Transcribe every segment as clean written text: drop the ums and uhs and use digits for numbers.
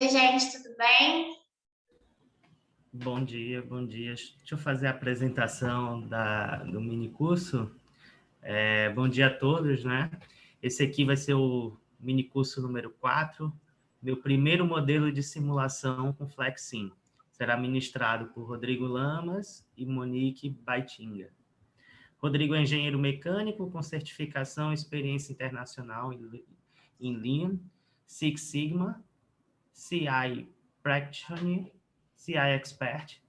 dia, gente, tudo bem? Bom dia, bom dia. Deixa eu fazer a apresentação do minicurso. Bom dia a todos, né? Esse aqui vai ser o minicurso número 4, meu primeiro modelo de simulação com FlexSim. Será ministrado por Rodrigo Lamas e Monique Baitinga. Rodrigo é engenheiro mecânico com certificação e experiência internacional em Lean, Six Sigma, CI Practitioner, CI Expert,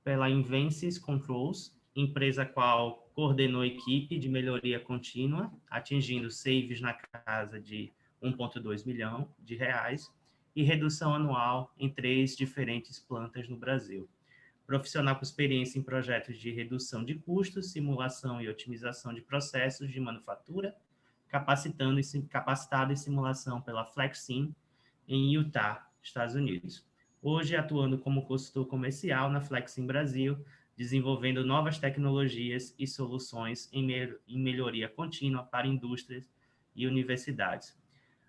pela Invensys Controls, empresa qual coordenou equipe de melhoria contínua, atingindo saves na casa de 1,2 milhão de reais e redução anual em 3 diferentes plantas no Brasil. Profissional com experiência em projetos de redução de custos, simulação e otimização de processos de manufatura, capacitado em simulação pela FlexSim em Utah, Estados Unidos. Hoje atuando como consultor comercial na FlexSim Brasil, desenvolvendo novas tecnologias e soluções em melhoria contínua para indústrias e universidades.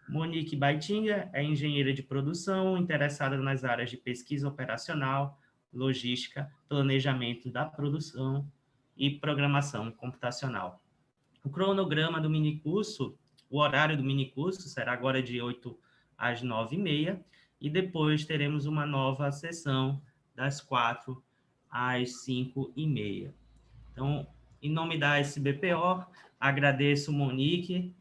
Monique Baitinga é engenheira de produção, interessada nas áreas de pesquisa operacional, logística, planejamento da produção e programação computacional. O cronograma do minicurso, o horário do minicurso será agora de 8 às 9h30, e depois teremos uma nova sessão das 4 às 5h30. Então, em nome da SBPO, agradeço Monique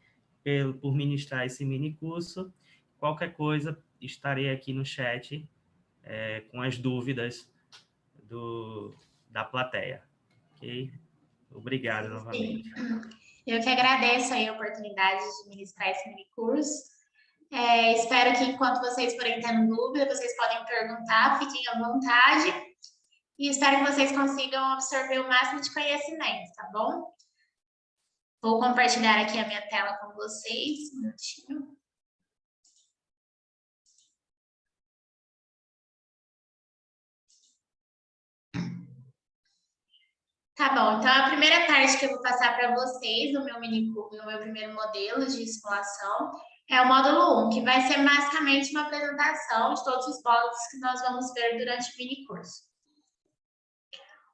por ministrar esse minicurso. Qualquer coisa, estarei aqui no chat com as dúvidas da plateia. Ok? Obrigado novamente. Eu que agradeço aí a oportunidade de ministrar esse minicurso. Espero que, enquanto vocês forem tendo dúvida, vocês podem perguntar, fiquem à vontade. E espero que vocês consigam absorver o máximo de conhecimento, tá bom? Vou compartilhar aqui a minha tela com vocês. Um minutinho. Tá bom, então a primeira parte que eu vou passar para vocês no meu primeiro modelo de simulação é o módulo 1, que vai ser basicamente uma apresentação de todos os módulos que nós vamos ver durante o minicurso.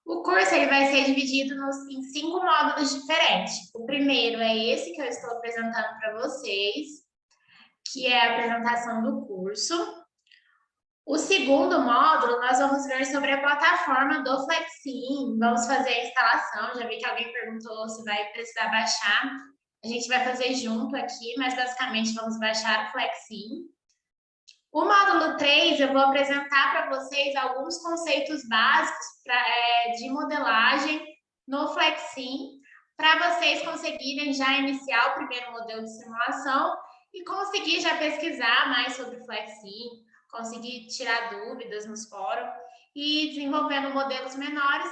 O curso ele vai ser dividido em 5 módulos diferentes. O primeiro é esse que eu estou apresentando para vocês, que é a apresentação do curso. O segundo módulo, nós vamos ver sobre a plataforma do FlexSim, vamos fazer a instalação, já vi que alguém perguntou se vai precisar baixar, a gente vai fazer junto aqui, mas basicamente vamos baixar o FlexSim. O módulo 3, eu vou apresentar para vocês alguns conceitos básicos de modelagem no FlexSim, para vocês conseguirem já iniciar o primeiro modelo de simulação e conseguir já pesquisar mais sobre o FlexSim, conseguir tirar dúvidas nos fóruns e desenvolvendo modelos menores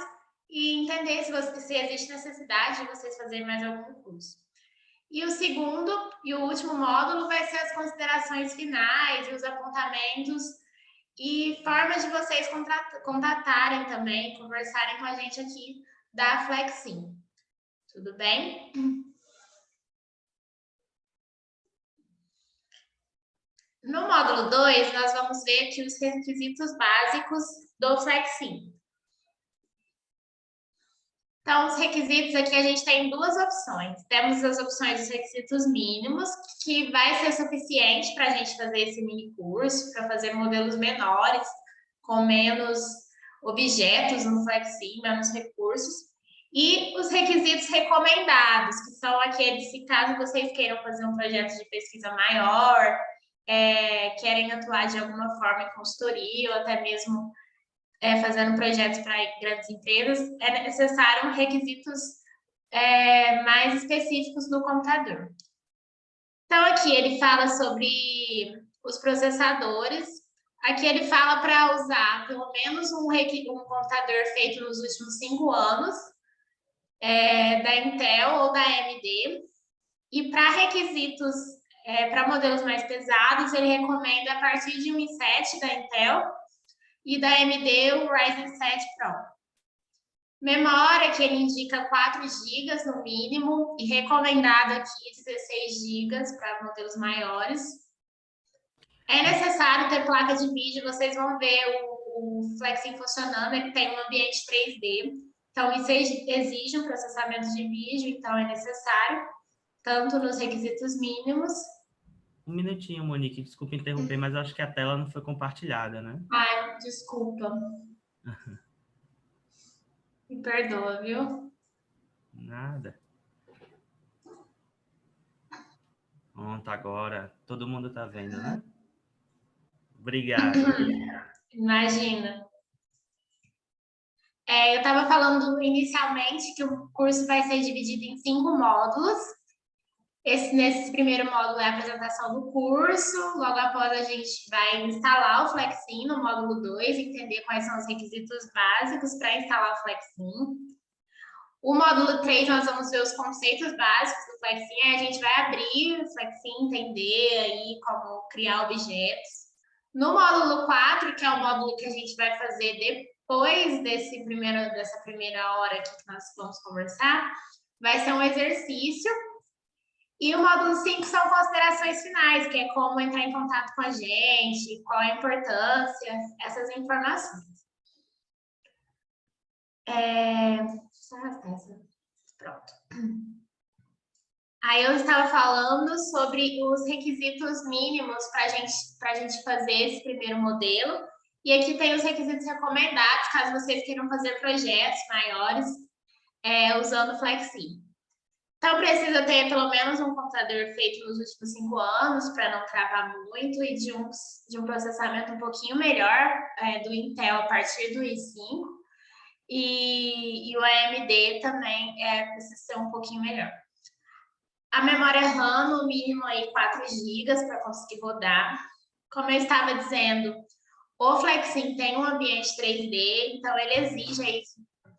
e entender se existe necessidade de vocês fazerem mais algum curso. E o segundo e o último módulo vai ser as considerações finais e os apontamentos e formas de vocês contatarem também, conversarem com a gente aqui da FlexSim. Tudo bem? No módulo 2, nós vamos ver aqui os requisitos básicos do FlexSim. Então, os requisitos aqui a gente tem 2 opções. Temos as opções dos requisitos mínimos, que vai ser suficiente para a gente fazer esse mini curso, para fazer modelos menores, com menos objetos no FlexSim, menos recursos. E os requisitos recomendados, que são aqueles que, caso vocês queiram fazer um projeto de pesquisa maior, querem atuar de alguma forma em consultoria ou até mesmo fazendo projetos para grandes empresas, é necessário requisitos mais específicos no computador. Então, aqui ele fala sobre os processadores. Aqui ele fala para usar pelo menos um computador feito nos últimos 5 anos, da Intel ou da AMD. E para requisitos para modelos mais pesados, ele recomenda a partir de um i7 da Intel e da AMD o Ryzen 7 Pro. Memória, que ele indica 4 GB no mínimo, e recomendado aqui 16 GB para modelos maiores. É necessário ter placa de vídeo, vocês vão ver o Flexim funcionando, ele tem um ambiente 3D, então isso exige um processamento de vídeo, então é necessário, tanto nos requisitos mínimos. Um minutinho, Monique, desculpa interromper, mas acho que a tela não foi compartilhada, né? Ai, desculpa. Me perdoa, viu? Nada. Pronto, agora todo mundo está vendo, né? Obrigado. Imagina. Eu estava falando inicialmente que o curso vai ser dividido em 5 módulos. Nesse primeiro módulo é a apresentação do curso, logo após a gente vai instalar o Flexim no módulo 2, entender quais são os requisitos básicos para instalar o Flexim. O módulo 3, nós vamos ver os conceitos básicos do Flexim, aí a gente vai abrir o Flexim, entender aí como criar objetos. No módulo 4, que é o módulo que a gente vai fazer depois dessa primeira hora aqui que nós vamos conversar, vai ser um exercício. E o módulo 5 são considerações finais, que é como entrar em contato com a gente, qual a importância, essas informações. Pronto. Aí eu estava falando sobre os requisitos mínimos para a gente fazer esse primeiro modelo. E aqui tem os requisitos recomendados, caso vocês queiram fazer projetos maiores usando o Flexim. Então, precisa ter pelo menos um computador feito nos últimos 5 anos, para não travar muito, e de um processamento um pouquinho melhor, do Intel a partir do i5. E o AMD também precisa ser um pouquinho melhor. A memória RAM, no mínimo, aí 4 GB para conseguir rodar. Como eu estava dizendo, o Flexim tem um ambiente 3D, então ele exige aí que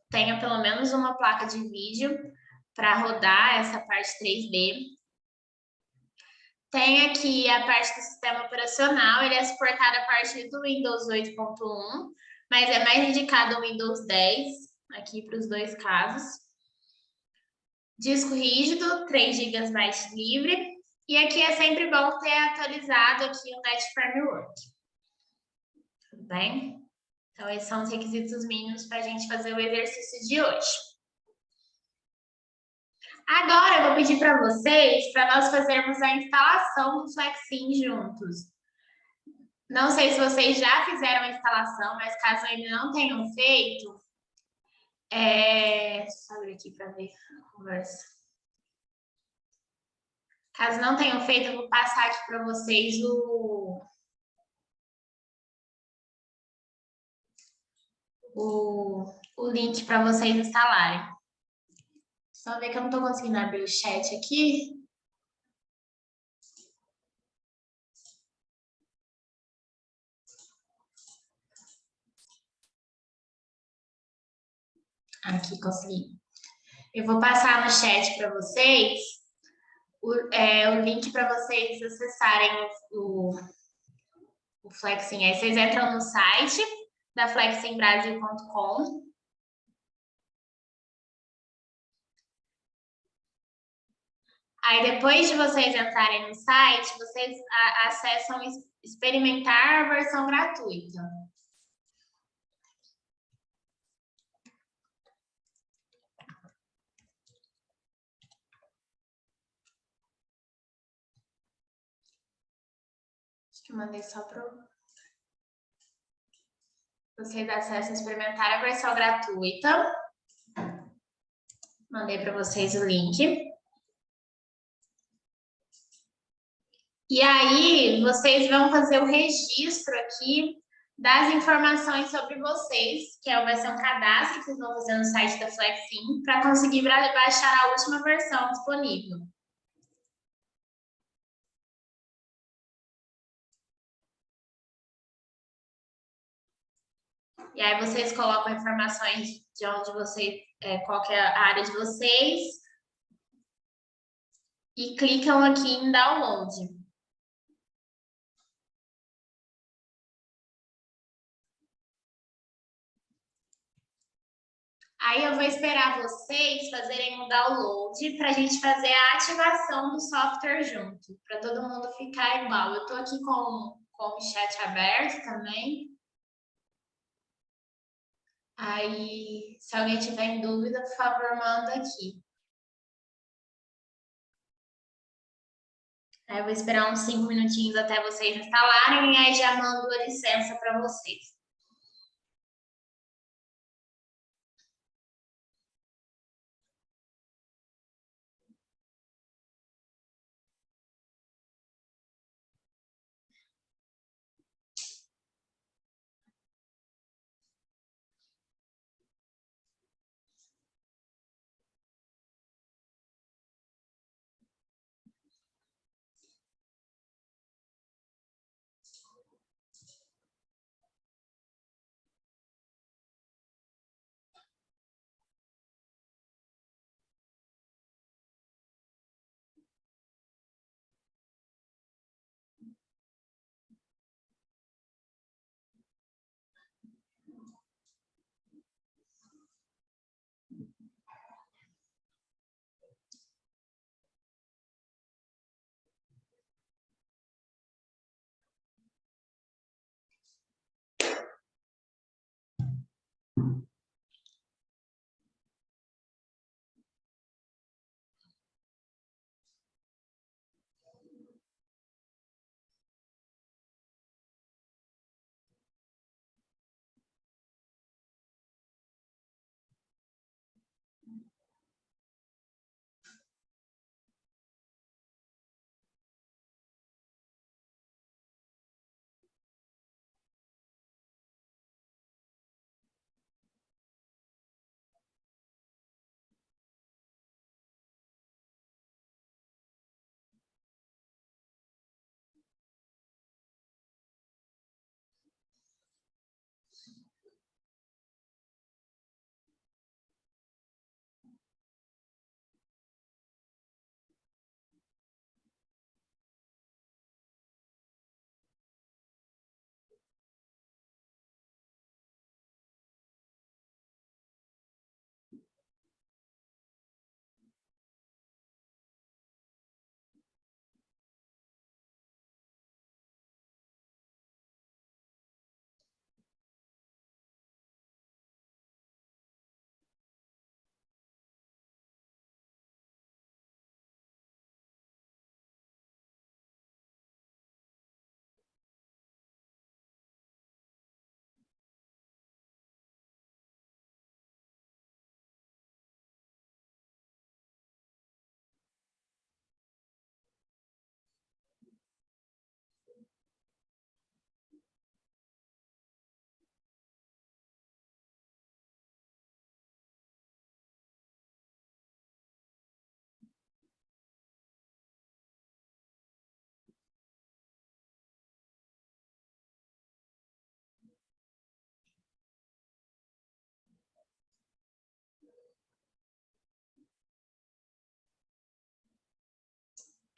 tenha pelo menos uma placa de vídeo para rodar essa parte 3D. Tem aqui a parte do sistema operacional, ele é suportado a partir do Windows 8.1, mas é mais indicado o Windows 10, aqui para os dois casos. Disco rígido, 3 GB livre, e aqui é sempre bom ter atualizado aqui o Net Framework. Tudo bem? Então, esses são os requisitos mínimos para a gente fazer o exercício de hoje. Agora eu vou pedir para vocês, para nós fazermos a instalação do Flexim juntos. Não sei se vocês já fizeram a instalação, mas caso ainda não tenham feito, deixa eu abrir aqui para ver a conversa. Caso não tenham feito, eu vou passar aqui para vocês o link para vocês instalarem. Só ver que eu não estou conseguindo abrir o chat aqui. Aqui, consegui. Eu vou passar no chat para vocês o link para vocês acessarem o Flexim. Aí vocês entram no site da fleximbrasil.com. Aí, depois de vocês entrarem no site, vocês acessam experimentar a versão gratuita. Acho que eu mandei só para vocês acessam experimentar a versão gratuita. Mandei para vocês o link. E aí, vocês vão fazer o registro aqui das informações sobre vocês, que vai ser um cadastro que vocês vão fazer no site da Flexim, para conseguir baixar a última versão disponível. E aí, vocês colocam informações de onde você, qual que é a área de vocês, e clicam aqui em download. Aí eu vou esperar vocês fazerem o download para a gente fazer a ativação do software junto, para todo mundo ficar igual. Eu estou aqui com com o chat aberto também. Aí, se alguém tiver em dúvida, por favor, manda aqui. Aí eu vou esperar uns 5 minutinhos até vocês instalarem e aí já mando a licença para vocês.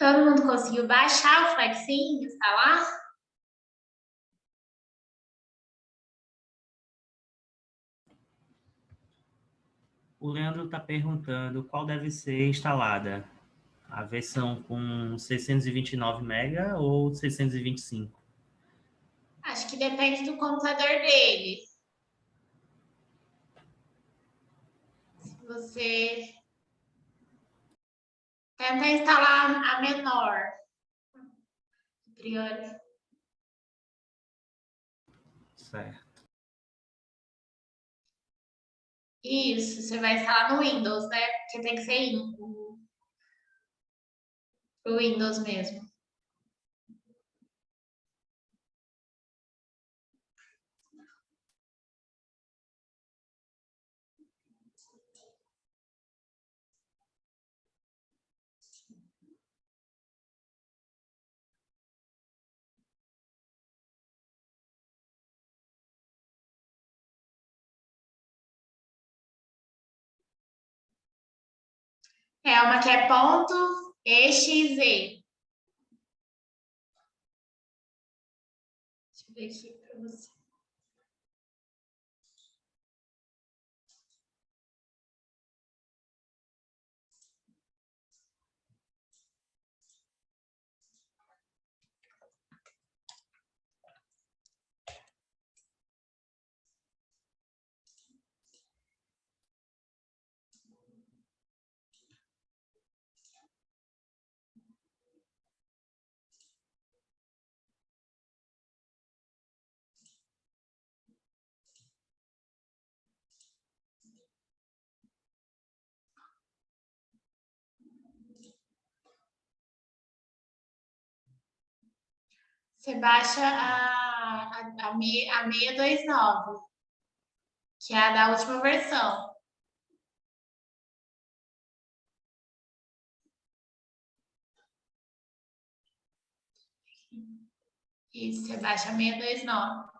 Todo mundo conseguiu baixar o Flexim e instalar? O Leandro está perguntando qual deve ser instalada, a versão com 629 MB ou 625? Acho que depende do computador dele. Se você tenta instalar a menor, priori. Certo. Isso, você vai instalar no Windows, né? Porque tem que ser o Windows mesmo. É uma que é ponto .exe. Deixa eu ver aqui para você. Você baixa a 629, que é a da última versão. Isso, você baixa a 629.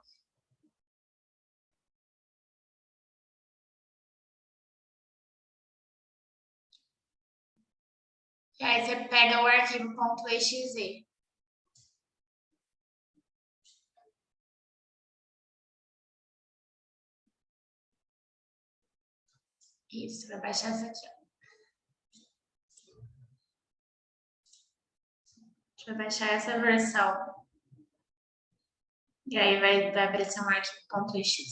E aí você pega o arquivo .exe. Isso, vai baixar essa aqui, ó. A gente vai baixar essa versão. E aí vai aparecer um arquivo .exe.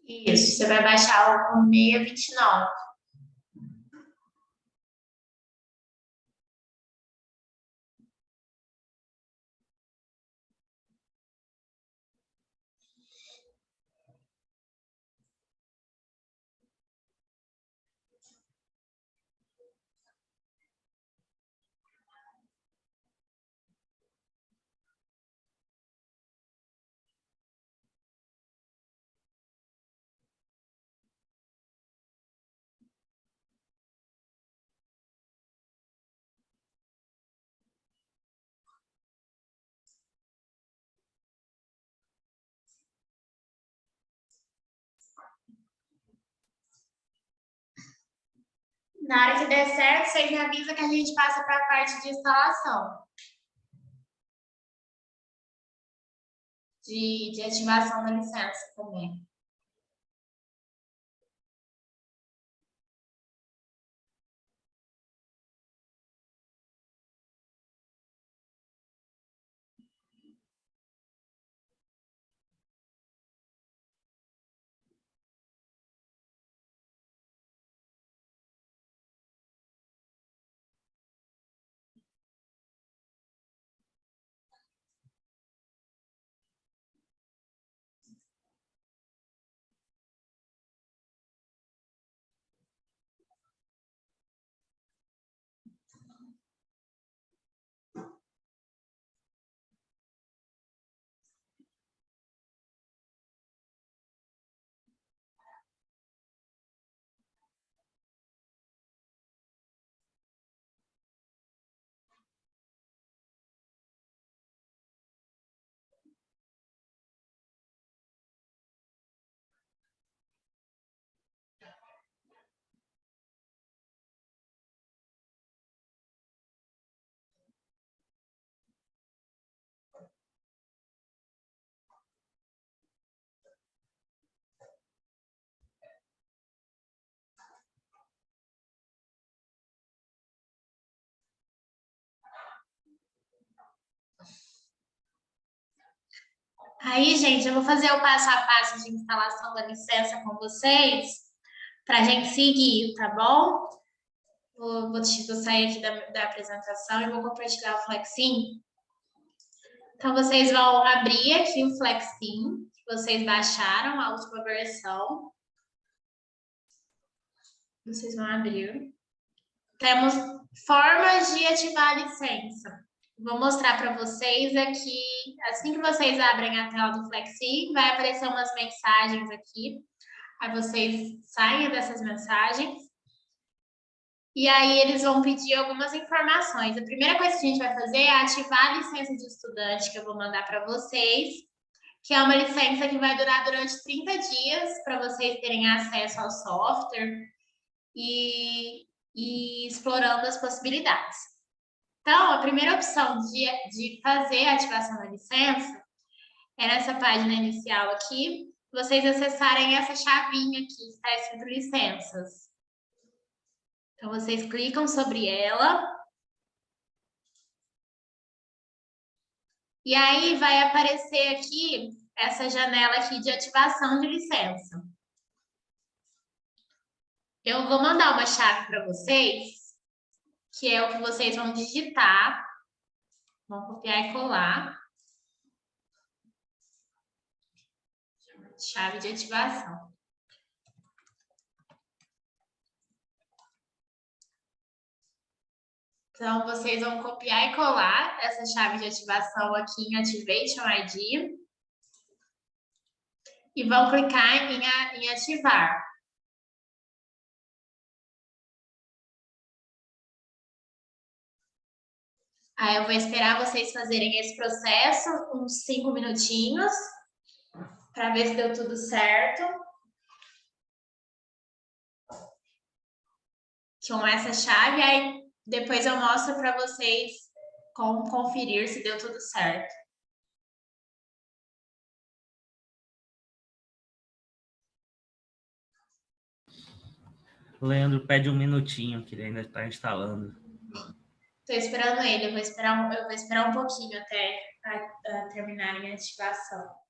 Isso, você vai baixar o 629. Na hora que der certo, você me avisa que a gente passa para a parte de instalação. De ativação da licença também. Aí, gente, eu vou fazer o passo a passo de instalação da licença com vocês, para a gente seguir, tá bom? Vou sair aqui da apresentação e vou compartilhar o Flexim. Então, vocês vão abrir aqui o Flexim, que vocês baixaram a última versão. Vocês vão abrir. Temos formas de ativar a licença. Vou mostrar para vocês aqui, assim que vocês abrem a tela do Flexim, vai aparecer umas mensagens aqui. Aí vocês saem dessas mensagens. E aí eles vão pedir algumas informações. A primeira coisa que a gente vai fazer é ativar a licença de estudante, que eu vou mandar para vocês, que é uma licença que vai durar durante 30 dias, para vocês terem acesso ao software e explorando as possibilidades. Então, a primeira opção de fazer a ativação da licença é nessa página inicial aqui, vocês acessarem essa chavinha aqui, que está escrito licenças. Então, vocês clicam sobre ela. E aí vai aparecer aqui essa janela aqui de ativação de licença. Eu vou mandar uma chave para vocês, que é o que vocês vão digitar. Vão copiar e colar. Chave de ativação. Então, vocês vão copiar e colar essa chave de ativação aqui em Activation ID. E vão clicar em ativar. Aí eu vou esperar vocês fazerem esse processo uns 5 minutinhos, para ver se deu tudo certo. Com essa chave, aí depois eu mostro para vocês como conferir se deu tudo certo. Leandro pede um minutinho, que ele ainda está instalando. Estou esperando ele, eu vou esperar um pouquinho até terminarem a ativação.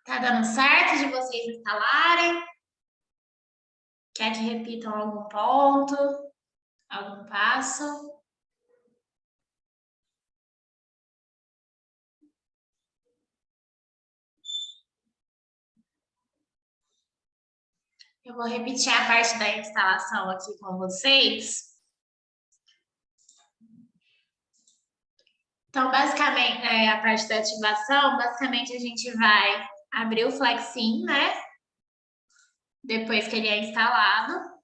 Tá dando certo de vocês instalarem? Quer que repitam algum ponto? Algum passo? Eu vou repetir a parte da instalação aqui com vocês. Então, basicamente, a parte da ativação, basicamente a gente vai abrir o Flexim, né? Depois que ele é instalado.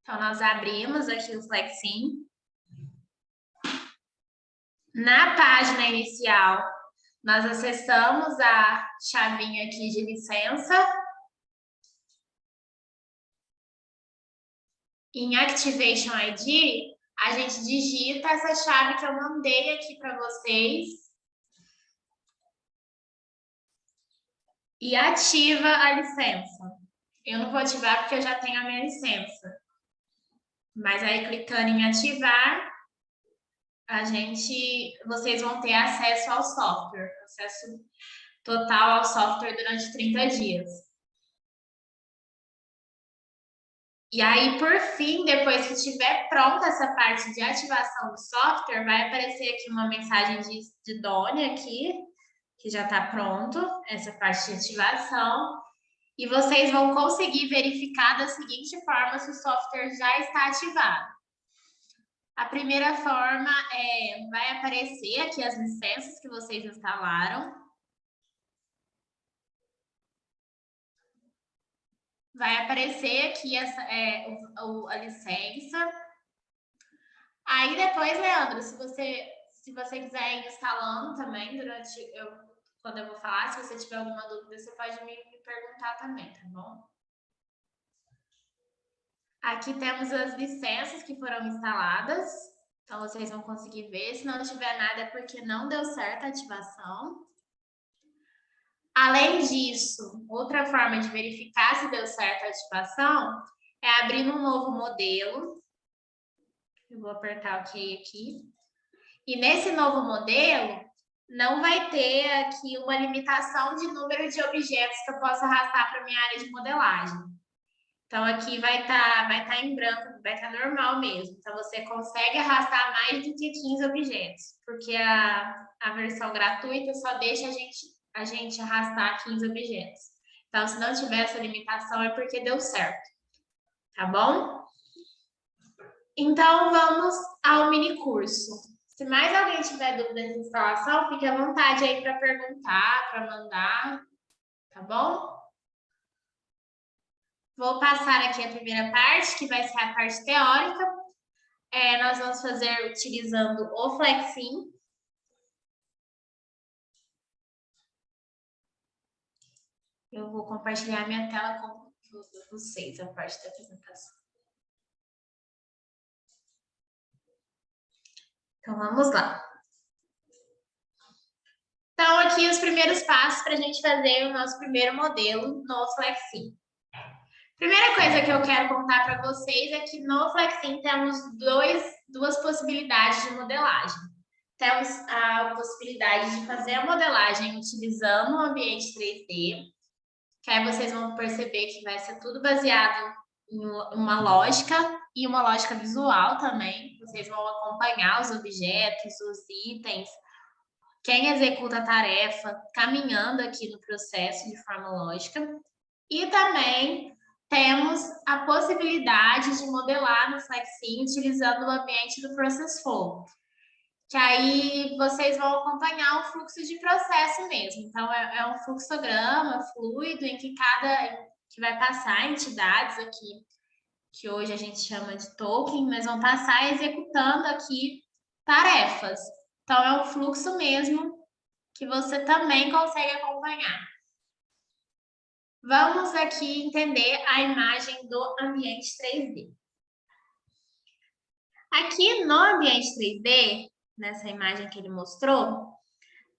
Então, nós abrimos aqui o Flexim. Na página inicial, nós acessamos a chavinha aqui de licença. Em Activation ID, a gente digita essa chave que eu mandei aqui para vocês e ativa a licença. Eu não vou ativar porque eu já tenho a minha licença. Mas aí, clicando em ativar, vocês vão ter acesso ao software, acesso total ao software durante 30 dias. E aí, por fim, depois que estiver pronta essa parte de ativação do software, vai aparecer aqui uma mensagem de Doni aqui, que já está pronto, essa parte de ativação, e vocês vão conseguir verificar da seguinte forma se o software já está ativado. A primeira forma vai aparecer aqui as licenças que vocês instalaram. Vai aparecer aqui a licença. Aí depois, Leandro, se você quiser ir instalando também quando eu vou falar, se você tiver alguma dúvida, você pode me perguntar também, tá bom? Aqui temos as licenças que foram instaladas. Então, vocês vão conseguir ver. Se não tiver nada, é porque não deu certo a ativação. Além disso, outra forma de verificar se deu certo a ativação é abrir um novo modelo. Eu vou apertar OK aqui. E nesse novo modelo, não vai ter aqui uma limitação de número de objetos que eu possa arrastar para minha área de modelagem. Então, aqui vai tá em branco, vai estar normal mesmo. Então, você consegue arrastar mais do que 15 objetos, porque a versão gratuita só deixa a gente arrastar 15 objetos. Então, se não tiver essa limitação, é porque deu certo. Tá bom? Então, vamos ao mini curso. Se mais alguém tiver dúvidas de instalação, fique à vontade aí para perguntar, para mandar, tá bom? Vou passar aqui a primeira parte, que vai ser a parte teórica. Nós vamos fazer utilizando o Flexim. Eu vou compartilhar minha tela com vocês, a parte da apresentação. Então, vamos lá. Então, aqui os primeiros passos para a gente fazer o nosso primeiro modelo no Flexim. Primeira coisa que eu quero contar para vocês é que no Flexim temos duas possibilidades de modelagem. Temos a possibilidade de fazer a modelagem utilizando o ambiente 3D, que aí vocês vão perceber que vai ser tudo baseado em uma lógica e uma lógica visual também. Vocês vão acompanhar os objetos, os itens, quem executa a tarefa, caminhando aqui no processo de forma lógica. E também temos a possibilidade de modelar no Flexim utilizando o ambiente do Process Flow, que aí vocês vão acompanhar o fluxo de processo mesmo. Então, é um fluxograma fluido em que que vai passar entidades aqui, que hoje a gente chama de token, mas vão passar executando aqui tarefas. Então, é um fluxo mesmo que você também consegue acompanhar. Vamos aqui entender a imagem do ambiente 3D. Aqui no ambiente 3D, nessa imagem que ele mostrou,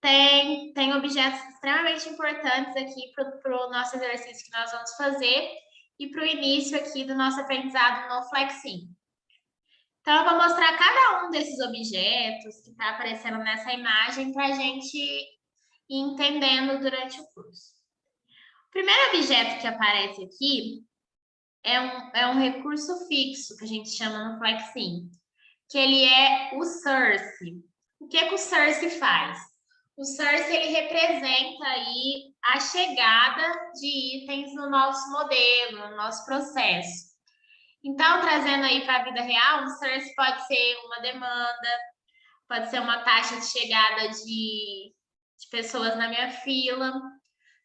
tem objetos extremamente importantes aqui para o nosso exercício que nós vamos fazer e para o início aqui do nosso aprendizado no Flexim. Então, eu vou mostrar cada um desses objetos que está aparecendo nessa imagem para a gente ir entendendo durante o curso. O primeiro objeto que aparece aqui é um recurso fixo, que a gente chama no Flexim, que ele é o source. O que o source faz? O source, ele representa aí a chegada de itens no nosso modelo, no nosso processo. Então, trazendo aí para a vida real, o source pode ser uma demanda, pode ser uma taxa de chegada de pessoas na minha fila.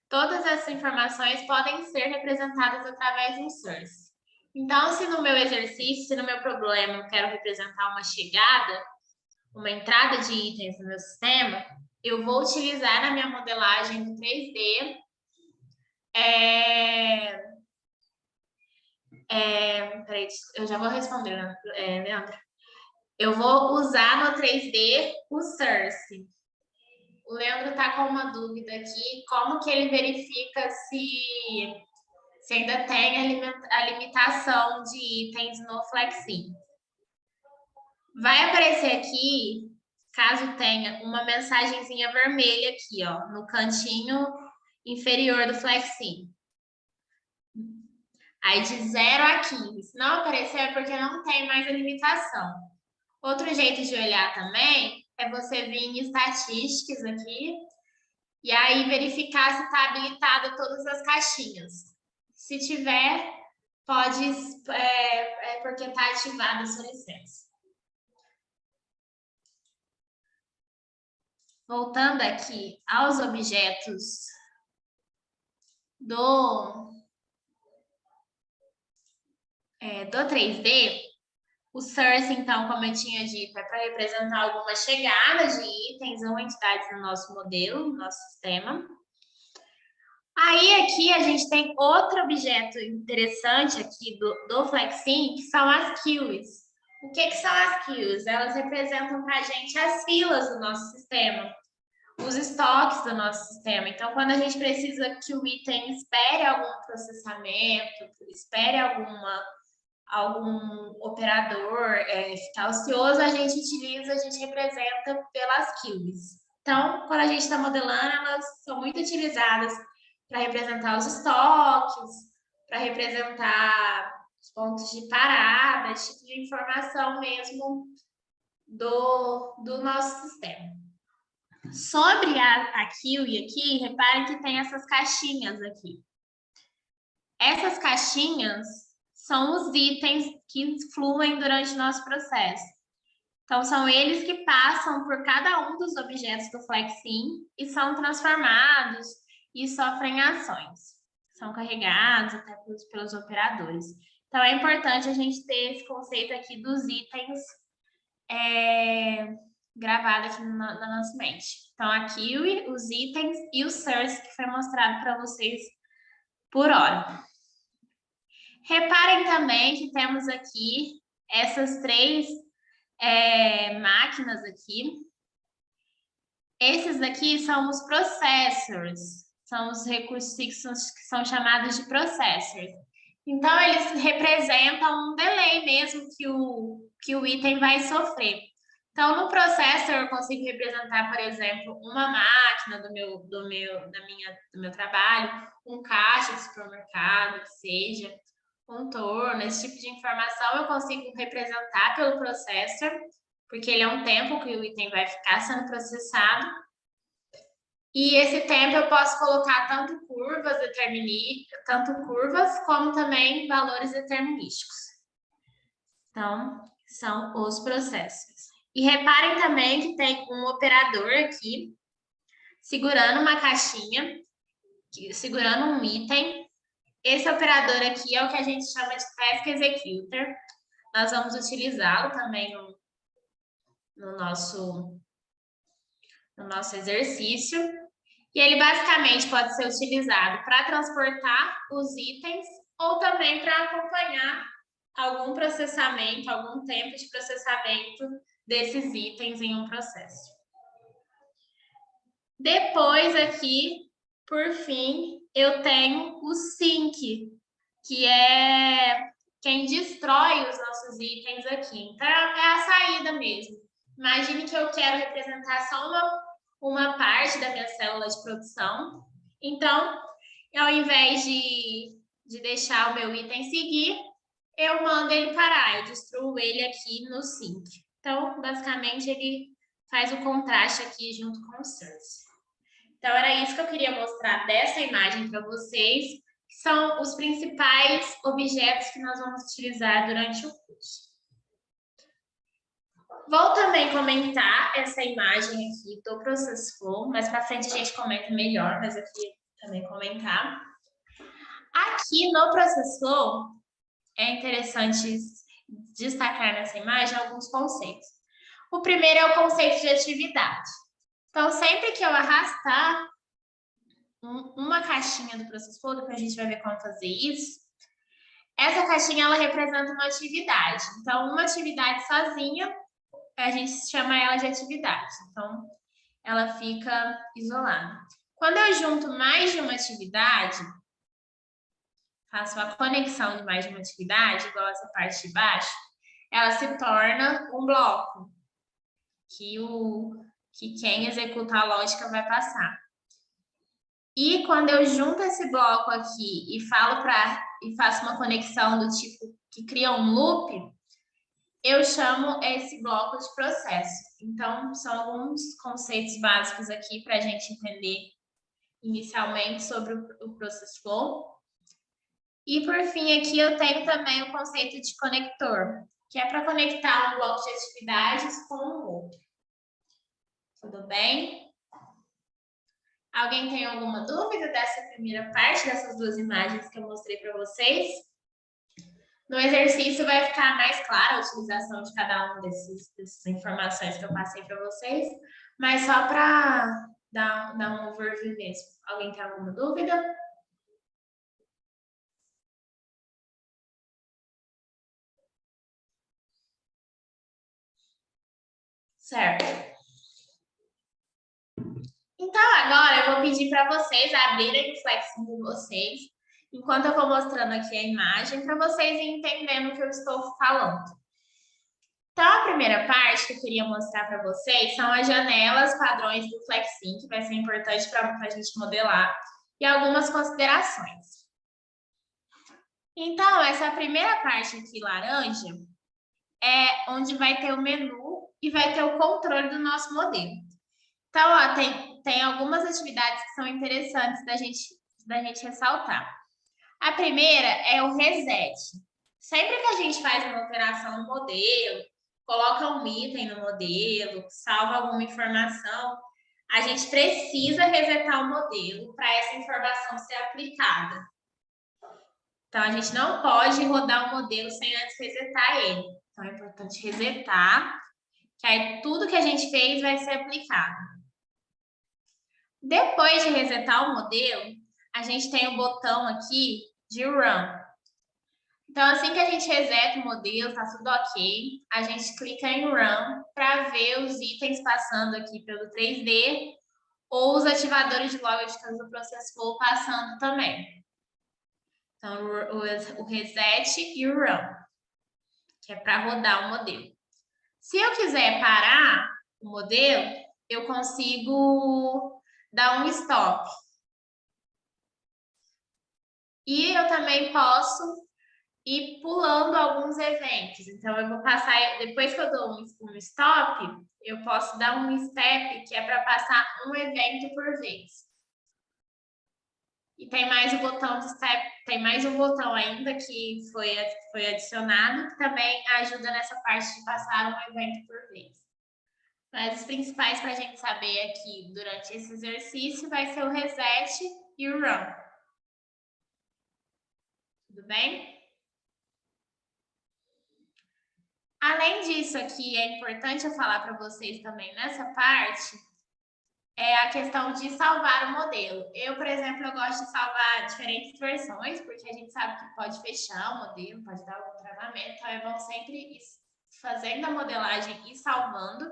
Todas essas informações podem ser representadas através do source. Então, se no meu exercício, se no meu problema eu quero representar uma chegada, uma entrada de itens no meu sistema, eu vou utilizar na minha modelagem do 3D peraí, eu já vou responder, Leandro. Eu vou usar no 3D o source. O Leandro está com uma dúvida aqui, como que ele verifica se ainda tem a limitação de itens no Flexim. Vai aparecer aqui, caso tenha, uma mensagenzinha vermelha aqui, ó, no cantinho inferior do Flexim. Aí de 0 a 15. Se não aparecer é porque não tem mais a limitação. Outro jeito de olhar também é você vir em estatísticas aqui E aí verificar se está habilitada todas as caixinhas. Se tiver, pode, porque está ativada a sua licença. Voltando aqui aos objetos do 3D, o source, então, como eu tinha dito, é para representar alguma chegada de itens ou entidades no nosso modelo, no nosso sistema. Aí, aqui, a gente tem outro objeto interessante aqui do Flexim, que são as queues. O que são as queues? Elas representam para a gente as filas do nosso sistema, os estoques do nosso sistema. Então, quando a gente precisa que o item espere algum processamento, espere algum operador ficar ocioso, a gente representa pelas queues. Então, quando a gente está modelando, elas são muito utilizadas para representar os estoques, para representar os pontos de parada, esse tipo de informação mesmo do nosso sistema. Sobre a queue aqui, reparem que tem essas caixinhas aqui. Essas caixinhas são os itens que fluem durante o nosso processo. Então, são eles que passam por cada um dos objetos do Flexim e são transformados e sofrem ações. São carregados até pelos operadores. Então, é importante a gente ter esse conceito aqui dos itens gravado aqui na nossa mente. Então, a queue, os itens e o source que foi mostrado para vocês por hora. Reparem também que temos aqui essas três máquinas aqui. Esses aqui são os processors, são os recursos fixos que são chamados de processors. Então, eles representam um delay mesmo que o item vai sofrer. Então, no processor, eu consigo representar, por exemplo, uma máquina do meu trabalho, um caixa de supermercado, que seja, um torno, esse tipo de informação eu consigo representar pelo processor, porque ele é um tempo que o item vai ficar sendo processado. E esse tempo eu posso colocar tanto curvas como também valores determinísticos. Então, são os processos. E reparem também que tem um operador aqui, segurando uma caixinha, segurando um item. Esse operador aqui é o que a gente chama de Task Executor. Nós vamos utilizá-lo também no nosso exercício. E ele basicamente pode ser utilizado para transportar os itens ou também para acompanhar algum processamento, algum tempo de processamento desses itens em um processo. Depois aqui, por fim, eu tenho o sync, que é quem destrói os nossos itens aqui. Então, é a saída mesmo. Imagine que eu quero representar só uma parte da minha célula de produção. Então, ao invés de deixar o meu item seguir, eu mando ele parar, eu destruo ele aqui no sync. Então, basicamente, ele faz o contraste aqui junto com o source. Então, era isso que eu queria mostrar dessa imagem para vocês, que são os principais objetos que nós vamos utilizar durante o curso. Vou também comentar essa imagem aqui do Process Flow, mais para frente a gente comenta melhor, mas eu queria também comentar. Aqui no Process Flow, é interessante destacar nessa imagem alguns conceitos. O primeiro é o conceito de atividade. Então, sempre que eu arrastar uma caixinha do Process Flow, depois a gente vai ver como fazer isso, essa caixinha ela representa uma atividade. Então, uma atividade sozinha, a gente chama ela de atividade. Então, ela fica isolada. Quando eu junto mais de uma atividade, faço a conexão de mais de uma atividade, igual essa parte de baixo, ela se torna um bloco que quem executa a lógica vai passar. E quando eu junto esse bloco aqui e faço uma conexão do tipo que cria um loop, eu chamo esse bloco de processo. Então, são alguns conceitos básicos aqui para a gente entender inicialmente sobre o Process Flow. E, por fim, aqui eu tenho também o conceito de conector, que é para conectar um bloco de atividades com o outro. Tudo bem? Alguém tem alguma dúvida dessa primeira parte, dessas duas imagens que eu mostrei para vocês? No exercício vai ficar mais clara a utilização de cada uma dessas informações que eu passei para vocês, mas só para dar um overview mesmo. Alguém tem alguma dúvida? Certo. Então, agora eu vou pedir para vocês abrirem o Flexing de vocês, enquanto eu vou mostrando aqui a imagem, para vocês entendendo o que eu estou falando. Então, a primeira parte que eu queria mostrar para vocês são as janelas padrões do Flexing, que vai ser importante para a gente modelar, e algumas considerações. Então, essa primeira parte aqui, laranja, é onde vai ter o menu e vai ter o controle do nosso modelo. Então, ó, tem algumas atividades que são interessantes da gente ressaltar. A primeira é o reset. Sempre que a gente faz uma alteração no modelo, coloca um item no modelo, salva alguma informação, a gente precisa resetar o modelo para essa informação ser aplicada. Então, a gente não pode rodar o modelo sem antes resetar ele. Então, é importante resetar, que aí tudo que a gente fez vai ser aplicado. Depois de resetar o modelo, a gente tem o botão aqui de Run. Então, assim que a gente reseta o modelo, tá tudo ok, a gente clica em Run para ver os itens passando aqui pelo 3D ou os ativadores de lógicas do Process Flow passando também. Então, o Reset e o Run, que é para rodar o modelo. Se eu quiser parar o modelo, eu consigo dar um Stop. E eu também posso ir pulando alguns eventos. Então, eu vou passar, depois que eu dou um stop, eu posso dar um step, que é para passar um evento por vez. E tem mais o botão de step, tem mais um botão ainda que foi adicionado, que também ajuda nessa parte de passar um evento por vez. Mas os principais para a gente saber aqui durante esse exercício vai ser o reset e o run. Tudo bem? Além disso aqui, é importante eu falar para vocês também nessa parte, é a questão de salvar o modelo. Eu, por exemplo, eu gosto de salvar diferentes versões, porque a gente sabe que pode fechar o modelo, pode dar algum travamento, então é bom sempre ir fazendo a modelagem e salvando.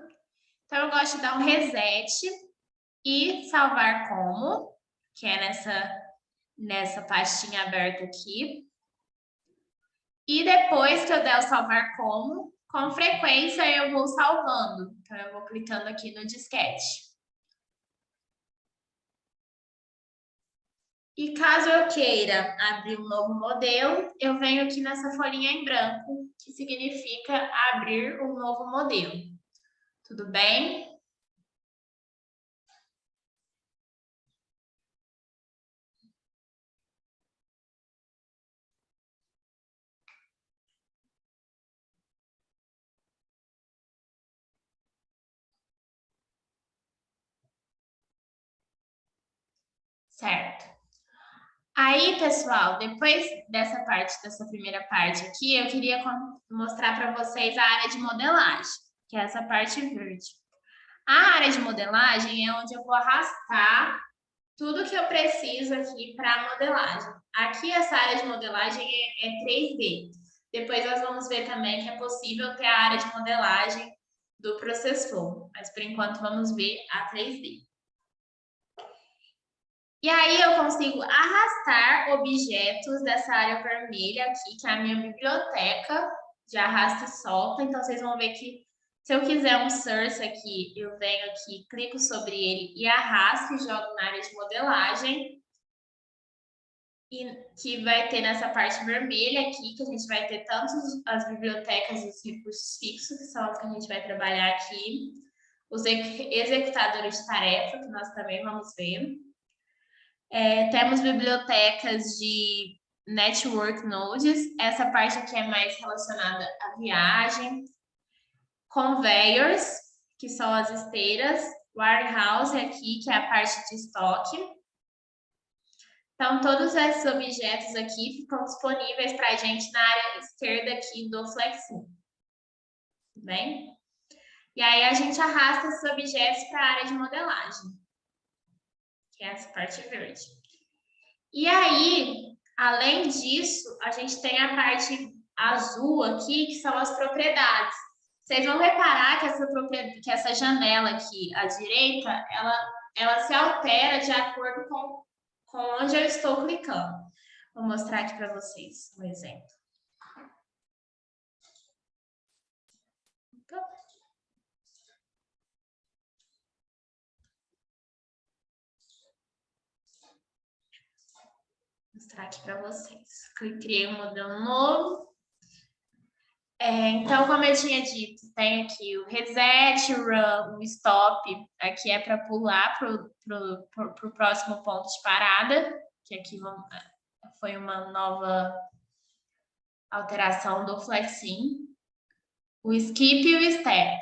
Então, eu gosto de dar um reset e salvar como, que é nessa pastinha aberta aqui. E depois que eu der o salvar como, com frequência eu vou salvando. Então, eu vou clicando aqui no disquete. E caso eu queira abrir um novo modelo, eu venho aqui nessa folhinha em branco, que significa abrir um novo modelo. Tudo bem? Certo. Aí, pessoal, depois dessa primeira parte aqui, eu queria mostrar para vocês a área de modelagem, que é essa parte verde. A área de modelagem é onde eu vou arrastar tudo que eu preciso aqui para a modelagem. Aqui, essa área de modelagem é 3D. Depois nós vamos ver também que é possível ter a área de modelagem do Process Flow, mas por enquanto vamos ver a 3D. E aí eu consigo arrastar objetos dessa área vermelha aqui, que é a minha biblioteca de arrasta e solta. Então, vocês vão ver que se eu quiser um source aqui, eu venho aqui, clico sobre ele e arrasto e jogo na área de modelagem. E que vai ter nessa parte vermelha aqui, que a gente vai ter tanto as bibliotecas e os recursos fixos, que são os que a gente vai trabalhar aqui. Os executadores de tarefa, que nós também vamos ver. Temos bibliotecas de Network Nodes, essa parte aqui é mais relacionada à viagem. Conveyors, que são as esteiras. Warehouse aqui, que é a parte de estoque. Então, todos esses objetos aqui ficam disponíveis para a gente na área esquerda aqui do Flexim. Tudo bem? E aí, a gente arrasta esses objetos para a área de modelagem, que é essa parte verde. E aí, além disso, a gente tem a parte azul aqui, que são as propriedades. Vocês vão reparar que essa janela aqui à direita, ela se altera de acordo com onde eu estou clicando. Vou mostrar aqui para vocês um exemplo. Vou mostrar aqui para vocês. Criei um modelo novo. Então, como eu tinha dito, tem aqui o reset, o run, o stop. Aqui é para pular para o próximo ponto de parada, que aqui foi uma nova alteração do Flexim. O skip e o step.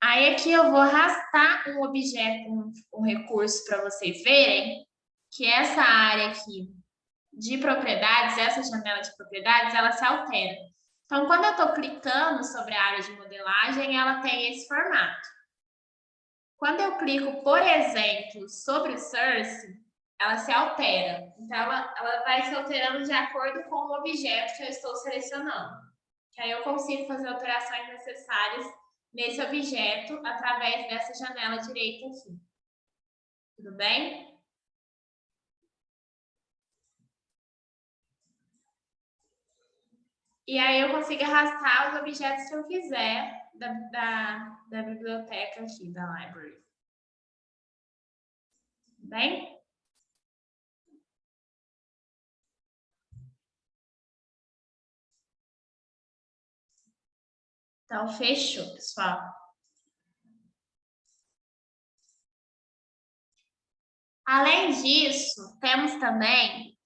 Aí aqui eu vou arrastar um objeto, um recurso para vocês verem que essa área aqui de propriedades, essa janela de propriedades, ela se altera. Então, quando eu estou clicando sobre a área de modelagem, ela tem esse formato. Quando eu clico, por exemplo, sobre o source, ela se altera. Então, ela vai se alterando de acordo com o objeto que eu estou selecionando. Que aí eu consigo fazer alterações necessárias nesse objeto através dessa janela direita aqui. Tudo bem? E aí eu consigo arrastar os objetos que eu quiser da biblioteca aqui, da library. Tudo bem? Então, fechou, pessoal. Além disso, temos também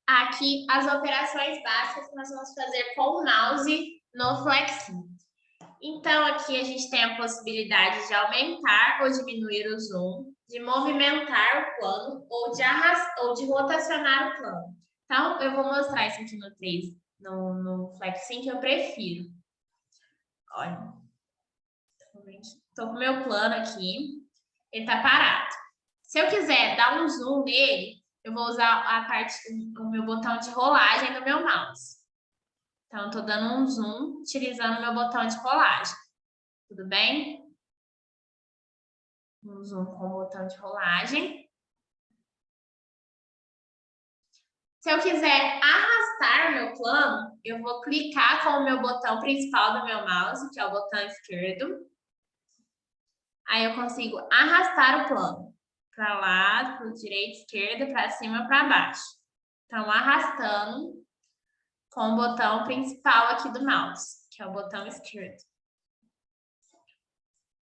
aqui as operações básicas que nós vamos fazer com o mouse no Flexim. Então, aqui a gente tem a possibilidade de aumentar ou diminuir o zoom, de movimentar o plano ou de rotacionar o plano. Então, eu vou mostrar isso aqui no Flexim que eu prefiro. Olha, estou com o meu plano aqui, ele está parado. Se eu quiser dar um zoom nele, eu vou usar o meu botão de rolagem do meu mouse. Então, estou dando um zoom utilizando o meu botão de rolagem. Tudo bem? Um zoom com o botão de rolagem. Se eu quiser arrastar o meu plano, eu vou clicar com o meu botão principal do meu mouse, que é o botão esquerdo. Aí eu consigo arrastar o plano para lá, para o direito, esquerda, para cima, para baixo. Então, arrastando com o botão principal aqui do mouse, que é o botão esquerdo.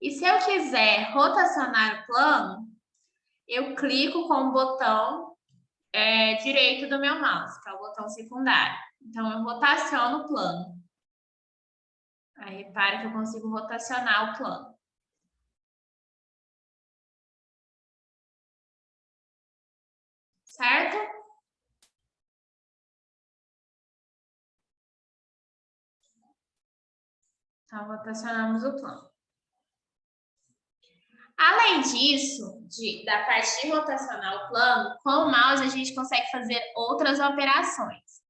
E se eu quiser rotacionar o plano, eu clico com o botão direito do meu mouse, que é o botão secundário. Então, eu rotaciono o plano. Aí, repare que eu consigo rotacionar o plano. Certo? Então, rotacionamos o plano. Além disso, da parte de rotacionar o plano, com o mouse a gente consegue fazer outras operações,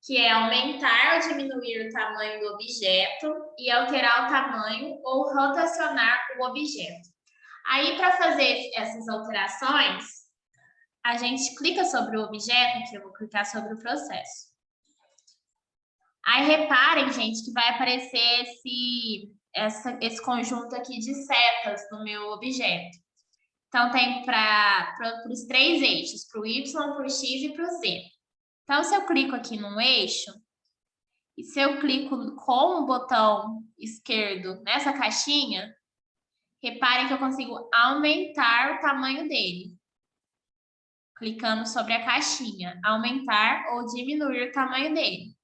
que é aumentar ou diminuir o tamanho do objeto e alterar o tamanho ou rotacionar o objeto. Aí, para fazer essas alterações, a gente clica sobre o objeto, que eu vou clicar sobre o processo. Aí, reparem, gente, que vai aparecer esse conjunto aqui de setas no meu objeto. Então, tem para os 3 eixos, para o Y, para o X e para o Z. Então, se eu clico aqui num eixo, e se eu clico com o botão esquerdo nessa caixinha, Reparem que eu consigo aumentar o tamanho dele. Clicando sobre a caixinha. Aumentar ou diminuir o tamanho dele.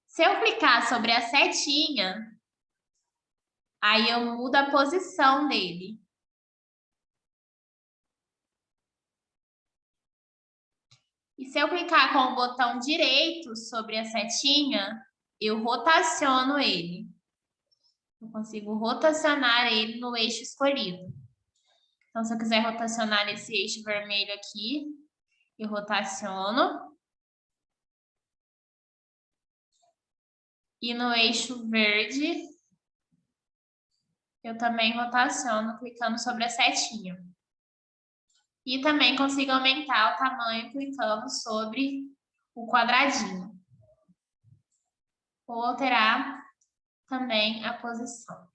Se eu clicar sobre a setinha, aí eu mudo a posição dele. E se eu clicar com o botão direito sobre a setinha, eu rotaciono ele. Eu consigo rotacionar ele no eixo escolhido. Então, se eu quiser rotacionar esse eixo vermelho aqui, eu rotaciono. E no eixo verde, eu também rotaciono clicando sobre a setinha. E também consigo aumentar o tamanho clicando sobre o quadradinho. Vou alterar também a posição.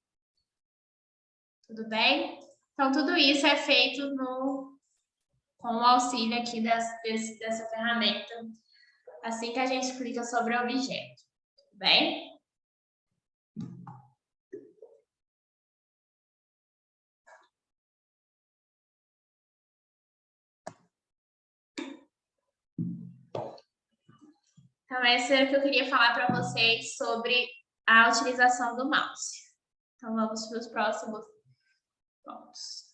Tudo bem? Então, tudo isso é feito com o auxílio aqui dessa ferramenta, assim que a gente clica sobre o objeto. Tudo bem? Então, esse era o que eu queria falar para vocês sobre a utilização do mouse. Então, vamos para os próximos pontos.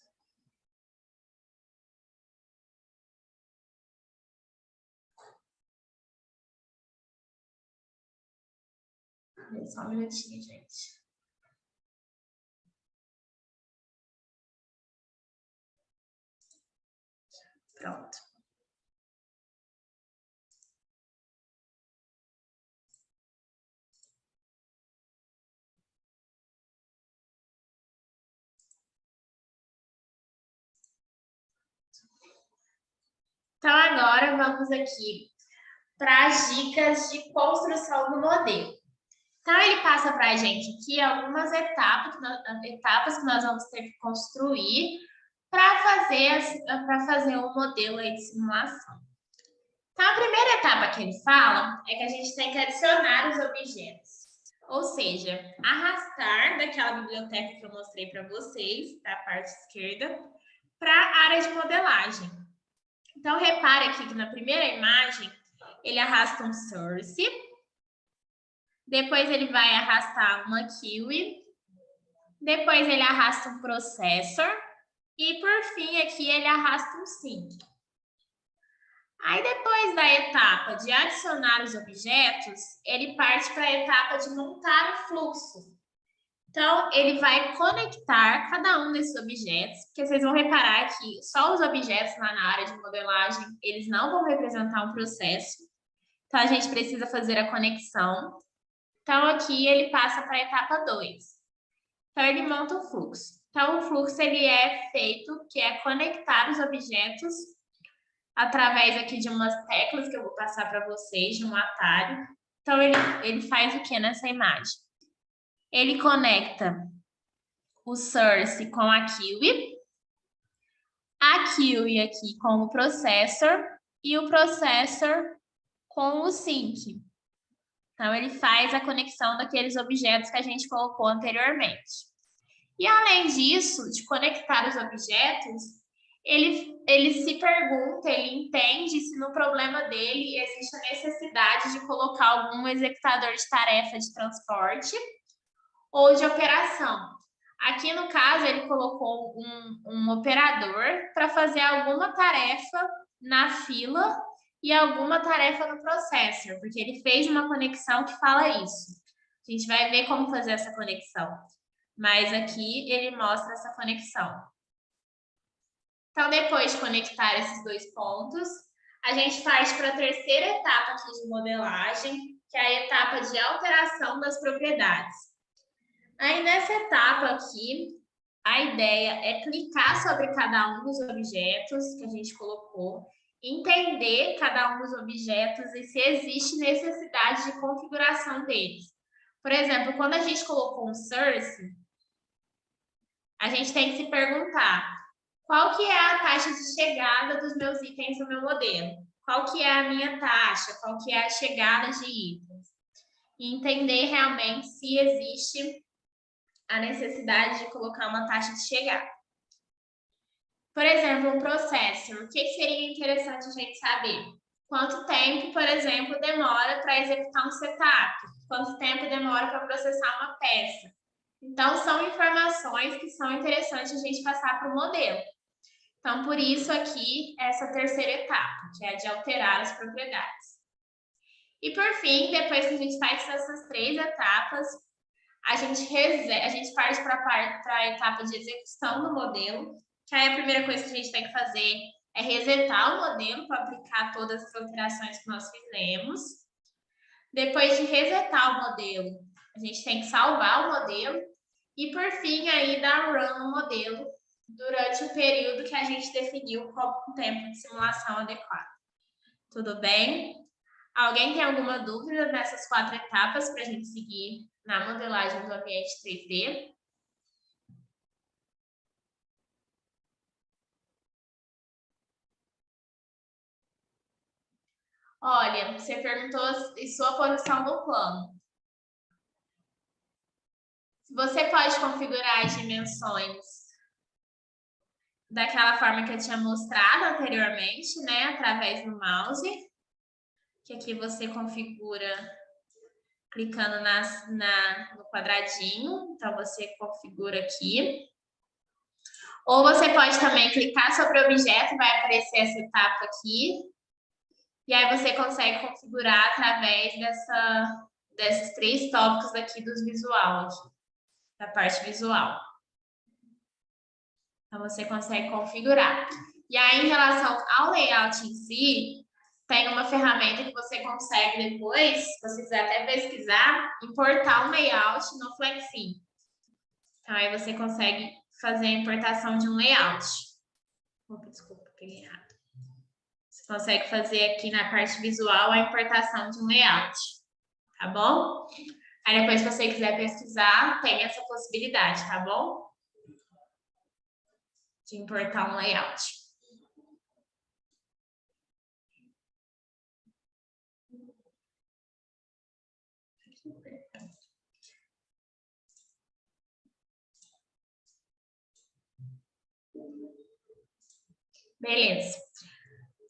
Só um minutinho, gente. Pronto. Então, agora vamos aqui para as dicas de construção do modelo. Então, ele passa para a gente aqui algumas etapas que nós vamos ter que construir para fazer um modelo aí de simulação. Então, a primeira etapa que ele fala é que a gente tem que adicionar os objetos. Ou seja, arrastar daquela biblioteca que eu mostrei para vocês, da parte esquerda, para a área de modelagem. Então, repare aqui que na primeira imagem, ele arrasta um source, depois ele vai arrastar uma QE, depois ele arrasta um processor e, por fim, aqui ele arrasta um sync. Aí, depois da etapa de adicionar os objetos, ele parte para a etapa de montar o fluxo. Então, ele vai conectar cada um desses objetos, porque vocês vão reparar que só os objetos lá na área de modelagem, eles não vão representar um processo. Então, a gente precisa fazer a conexão. Então, aqui ele passa para a etapa 2. Então, ele monta o fluxo. Então, o fluxo ele é feito, que é conectar os objetos através aqui de umas teclas que eu vou passar para vocês, de um atalho. Então, ele faz o que nessa imagem? Ele conecta o source com a QE aqui com o processor e o processor com o sync. Então, ele faz a conexão daqueles objetos que a gente colocou anteriormente. E, além disso, de conectar os objetos, ele se pergunta, ele entende se no problema dele existe a necessidade de colocar algum executador de tarefa de transporte ou de operação. Aqui, no caso, ele colocou um operador para fazer alguma tarefa na fila e alguma tarefa no processor, porque ele fez uma conexão que fala isso. A gente vai ver como fazer essa conexão, mas aqui ele mostra essa conexão. Então, depois de conectar esses dois pontos, a gente parte para a terceira etapa aqui de modelagem, que é a etapa de alteração das propriedades. Aí, nessa etapa aqui, a ideia é clicar sobre cada um dos objetos que a gente colocou, entender cada um dos objetos e se existe necessidade de configuração deles. Por exemplo, quando a gente colocou um source, a gente tem que se perguntar qual que é a taxa de chegada dos meus itens no meu modelo? Qual que é a minha taxa? Qual que é a chegada de itens? E entender realmente se existe a necessidade de colocar uma taxa de chegada. Por exemplo, um processor. O que seria interessante a gente saber? Quanto tempo, por exemplo, demora para executar um setup? Quanto tempo demora para processar uma peça? Então, são informações que são interessantes a gente passar para o modelo. Então, por isso aqui, essa terceira etapa, que é a de alterar as propriedades. E, por fim, depois que a gente faz essas 3 etapas, a gente parte para a etapa de execução do modelo, que aí a primeira coisa que a gente tem que fazer é resetar o modelo para aplicar todas as alterações que nós fizemos. Depois de resetar o modelo, a gente tem que salvar o modelo e, por fim, aí dar run no modelo durante o período que a gente definiu como um tempo de simulação adequado. Tudo bem? Alguém tem alguma dúvida nessas 4 etapas para a gente seguir na modelagem do ambiente 3D? Olha, você perguntou sua posição no plano. Você pode configurar as dimensões daquela forma que eu tinha mostrado anteriormente, né? Através do mouse. Que aqui você configura clicando no quadradinho. Então, você configura aqui. Ou você pode também clicar sobre o objeto, vai aparecer essa etapa aqui. E aí você consegue configurar através desses 3 tópicos aqui dos visual, aqui, da parte visual. Então, você consegue configurar. E aí, em relação ao layout em si, tem uma ferramenta que você consegue depois, se você quiser até pesquisar, importar um layout no Flexim. Então, aí você consegue fazer a importação de um layout. Opa, desculpa, peguei errado. Você consegue fazer aqui na parte visual a importação de um layout. Tá bom? Aí depois, se você quiser pesquisar, tem essa possibilidade, tá bom? De importar um layout. Beleza.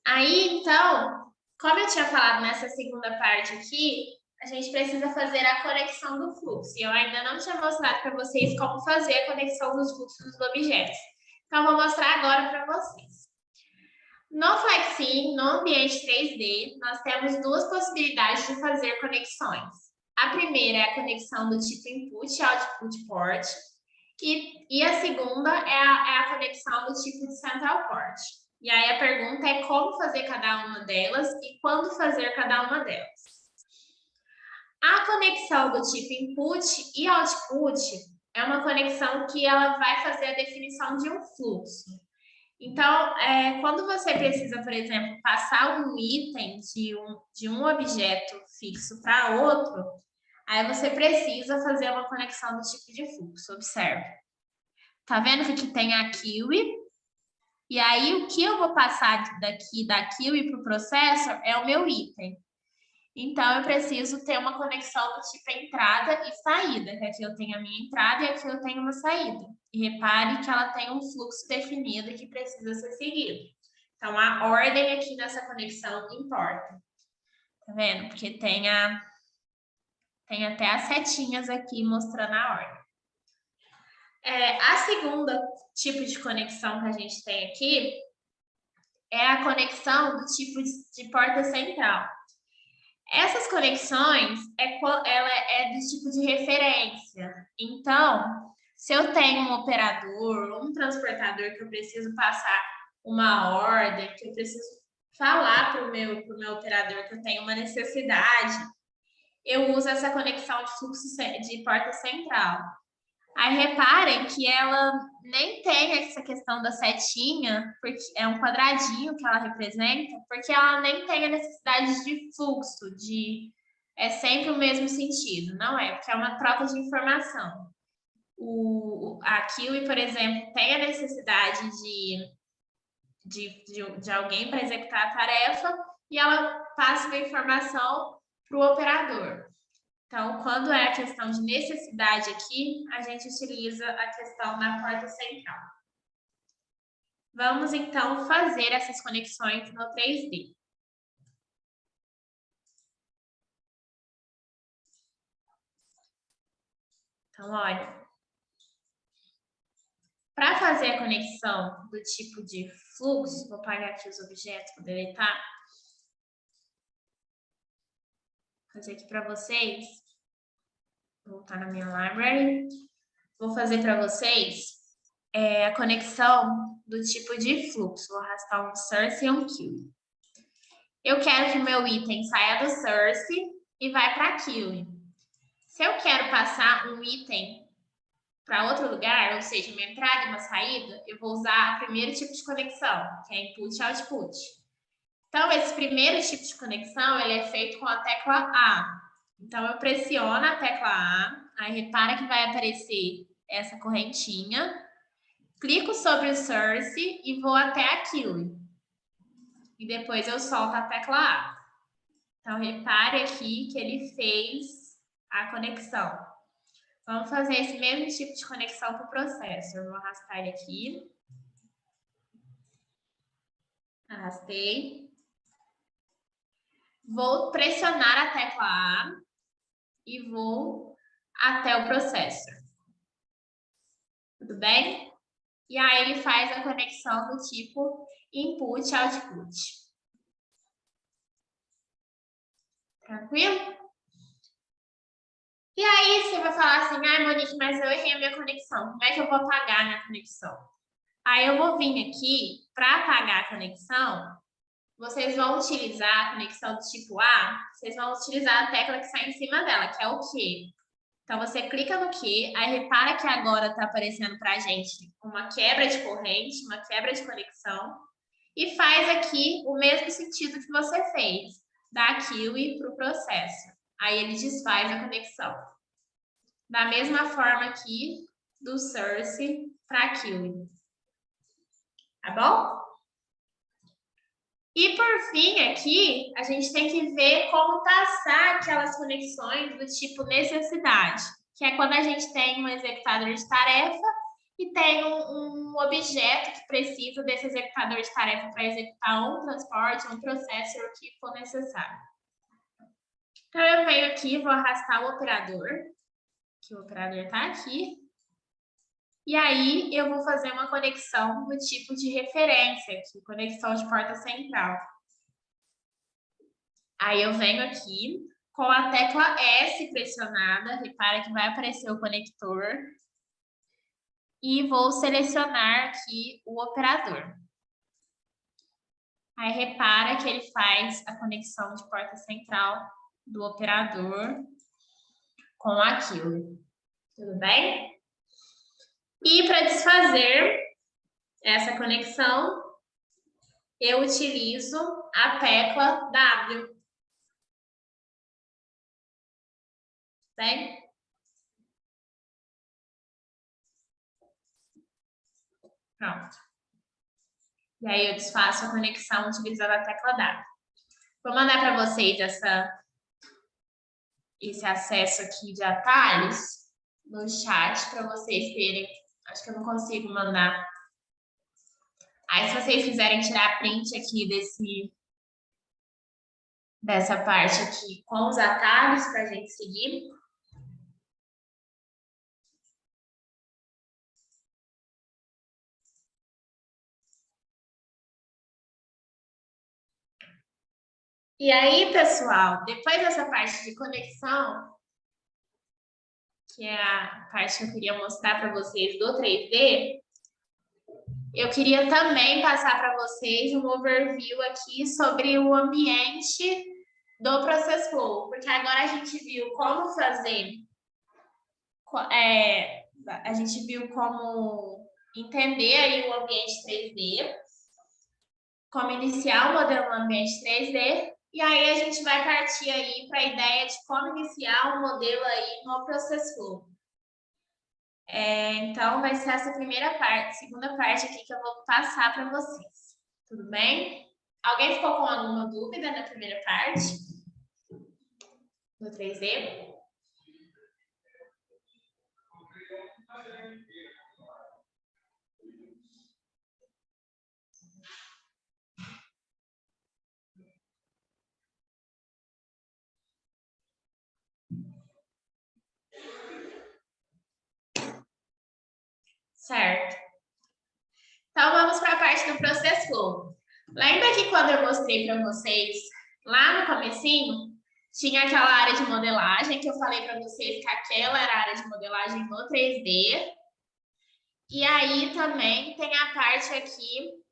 Aí, então, como eu tinha falado nessa segunda parte aqui, a gente precisa fazer a conexão do fluxo. E eu ainda não tinha mostrado para vocês como fazer a conexão dos fluxos dos objetos. Então, eu vou mostrar agora para vocês. No Flexim, no ambiente 3D, nós temos 2 possibilidades de fazer conexões. A primeira é a conexão do tipo Input e Output Port. E a segunda é a conexão do tipo de Central Port. E aí a pergunta é como fazer cada uma delas e quando fazer cada uma delas. A conexão do tipo Input e Output é uma conexão que ela vai fazer a definição de um fluxo. Então, quando você precisa, por exemplo, passar um item de um objeto fixo para outro, aí você precisa fazer uma conexão do tipo de fluxo. Observe. Tá vendo que aqui tem a Kiwi? E aí, o que eu vou passar daqui da Kiwi para o processor é o meu item. Então, eu preciso ter uma conexão do tipo entrada e saída, que aqui eu tenho a minha entrada e aqui eu tenho uma saída. E repare que ela tem um fluxo definido que precisa ser seguido. Então, a ordem aqui dessa conexão importa. Tá vendo? Porque tem até as setinhas aqui mostrando a ordem. A segunda tipo de conexão que a gente tem aqui é a conexão do tipo de porta central. Essas conexões, ela é do tipo de referência. Então, se eu tenho um operador, um transportador que eu preciso passar uma ordem, que eu preciso falar para o meu operador que eu tenho uma necessidade, eu uso essa conexão de fluxo de porta central. Aí reparem que ela nem tem essa questão da setinha, porque é um quadradinho que ela representa, porque ela nem tem a necessidade de fluxo, é sempre o mesmo sentido, não é? Porque é uma troca de informação. A Kiwi, por exemplo, tem a necessidade de alguém para executar a tarefa e ela passa a informação para o operador. Então, quando é a questão de necessidade aqui, a gente utiliza a questão da porta central. Vamos, então, fazer essas conexões no 3D. Então, olha. Para fazer a conexão do tipo de fluxo, vou apagar aqui os objetos para deletar. Vou fazer aqui para vocês. Vou voltar na minha library. Vou fazer para vocês a conexão do tipo de fluxo. Vou arrastar um source e um queue. Eu quero que o meu item saia do source e vai para a queue. Se eu quero passar um item para outro lugar, ou seja, uma entrada e uma saída, eu vou usar o primeiro tipo de conexão, que é input e output. Então, esse primeiro tipo de conexão, ele é feito com a tecla A. Então, eu pressiono a tecla A, aí repara que vai aparecer essa correntinha, clico sobre o source e vou até a queue. E depois eu solto a tecla A. Então, repare aqui que ele fez a conexão. Vamos fazer esse mesmo tipo de conexão para o processor. Vou arrastar ele aqui. Arrastei. Vou pressionar a tecla A e vou até o processor. Tudo bem? E aí ele faz a conexão do tipo input-output. Tranquilo? E aí você vai falar assim, Monique, mas eu errei a minha conexão. Como é que eu vou apagar a minha conexão? Aí eu vou vir aqui, para apagar a conexão, vocês vão utilizar a conexão do tipo A, vocês vão utilizar a tecla que está em cima dela, que é o Q. Então, você clica no Q, aí repara que agora está aparecendo para a gente uma quebra de corrente, uma quebra de conexão, e faz aqui o mesmo sentido que você fez, da queue para o processo. Aí ele desfaz a conexão. Da mesma forma aqui, do source para a queue. Tá bom? E por fim, aqui, a gente tem que ver como passar aquelas conexões do tipo necessidade, que é quando a gente tem um executador de tarefa e tem um objeto que precisa desse executador de tarefa para executar um transporte, um processo, o que for necessário. Então, eu venho aqui, vou arrastar o operador, que o operador está aqui. E aí, eu vou fazer uma conexão do tipo de referência, aqui, conexão de porta central. Aí, eu venho aqui, com a tecla S pressionada, repara que vai aparecer o conector. E vou selecionar aqui o operador. Aí, repara que ele faz a conexão de porta central do operador com aquilo. Tudo bem? E para desfazer essa conexão, eu utilizo a tecla W. Bem? Pronto. E aí eu desfaço a conexão utilizando a tecla W. Vou mandar para vocês esse acesso aqui de atalhos no chat para vocês terem. Acho que eu não consigo mandar. Aí, se vocês quiserem tirar print aqui dessa parte aqui com os atalhos para a gente seguir. E aí, pessoal, depois dessa parte de conexão, que é a parte que eu queria mostrar para vocês do 3D, eu queria também passar para vocês um overview aqui sobre o ambiente do Process Flow, porque agora a gente viu como fazer, a gente viu como entender aí o ambiente 3D, como iniciar o modelo no ambiente 3D, e aí a gente vai partir aí para a ideia de como iniciar um modelo aí no Process Flow. Então, vai ser essa primeira parte, segunda parte aqui que eu vou passar para vocês. Tudo bem? Alguém ficou com alguma dúvida na primeira parte do 3D? Certo. Então, vamos para a parte do Process Flow. Lembra que quando eu mostrei para vocês, lá no comecinho, tinha aquela área de modelagem, que eu falei para vocês que aquela era a área de modelagem no 3D. E aí também tem a parte aqui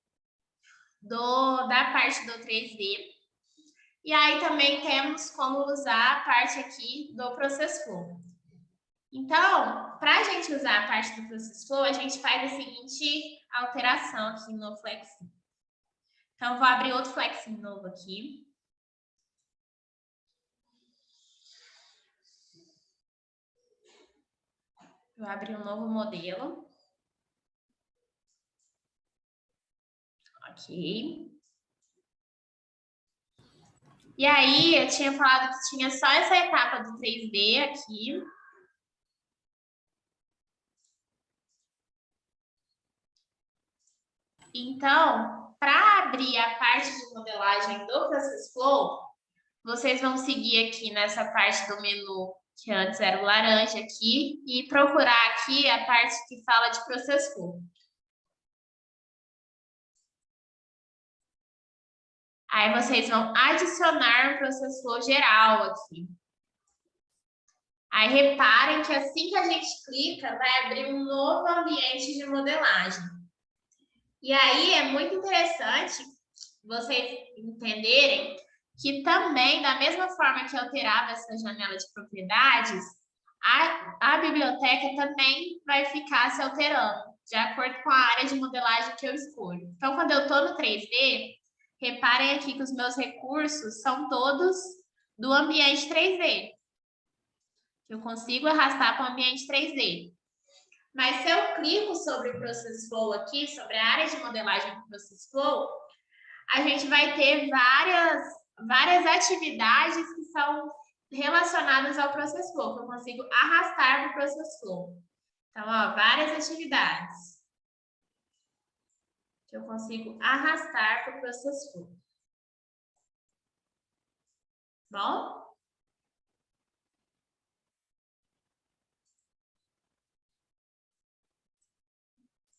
da parte do 3D. E aí também temos como usar a parte aqui do Process Flow. Então, para a gente usar a parte do Process Flow, a gente faz a seguinte alteração aqui no Flexim. Então, eu vou abrir outro Flexim novo aqui. Vou abrir um novo modelo. Ok. E aí, eu tinha falado que tinha só essa etapa do 3D aqui. Então, para abrir a parte de modelagem do Process Flow, vocês vão seguir aqui nessa parte do menu, que antes era o laranja aqui, e procurar aqui a parte que fala de Process Flow. Aí vocês vão adicionar o Process Flow geral aqui. Aí reparem que assim que a gente clica, vai abrir um novo ambiente de modelagem. E aí é muito interessante vocês entenderem que também, da mesma forma que alterava essa janela de propriedades, a biblioteca também vai ficar se alterando, de acordo com a área de modelagem que eu escolho. Então, quando eu estou no 3D, reparem aqui que os meus recursos são todos do ambiente 3D. Eu consigo arrastar para o ambiente 3D. Mas se eu clico sobre o Process Flow aqui, sobre a área de modelagem do Process Flow, a gente vai ter várias atividades que são relacionadas ao Process Flow, que eu consigo arrastar para o Process Flow. Então, ó, várias atividades que eu consigo arrastar para o Process Flow. Bom?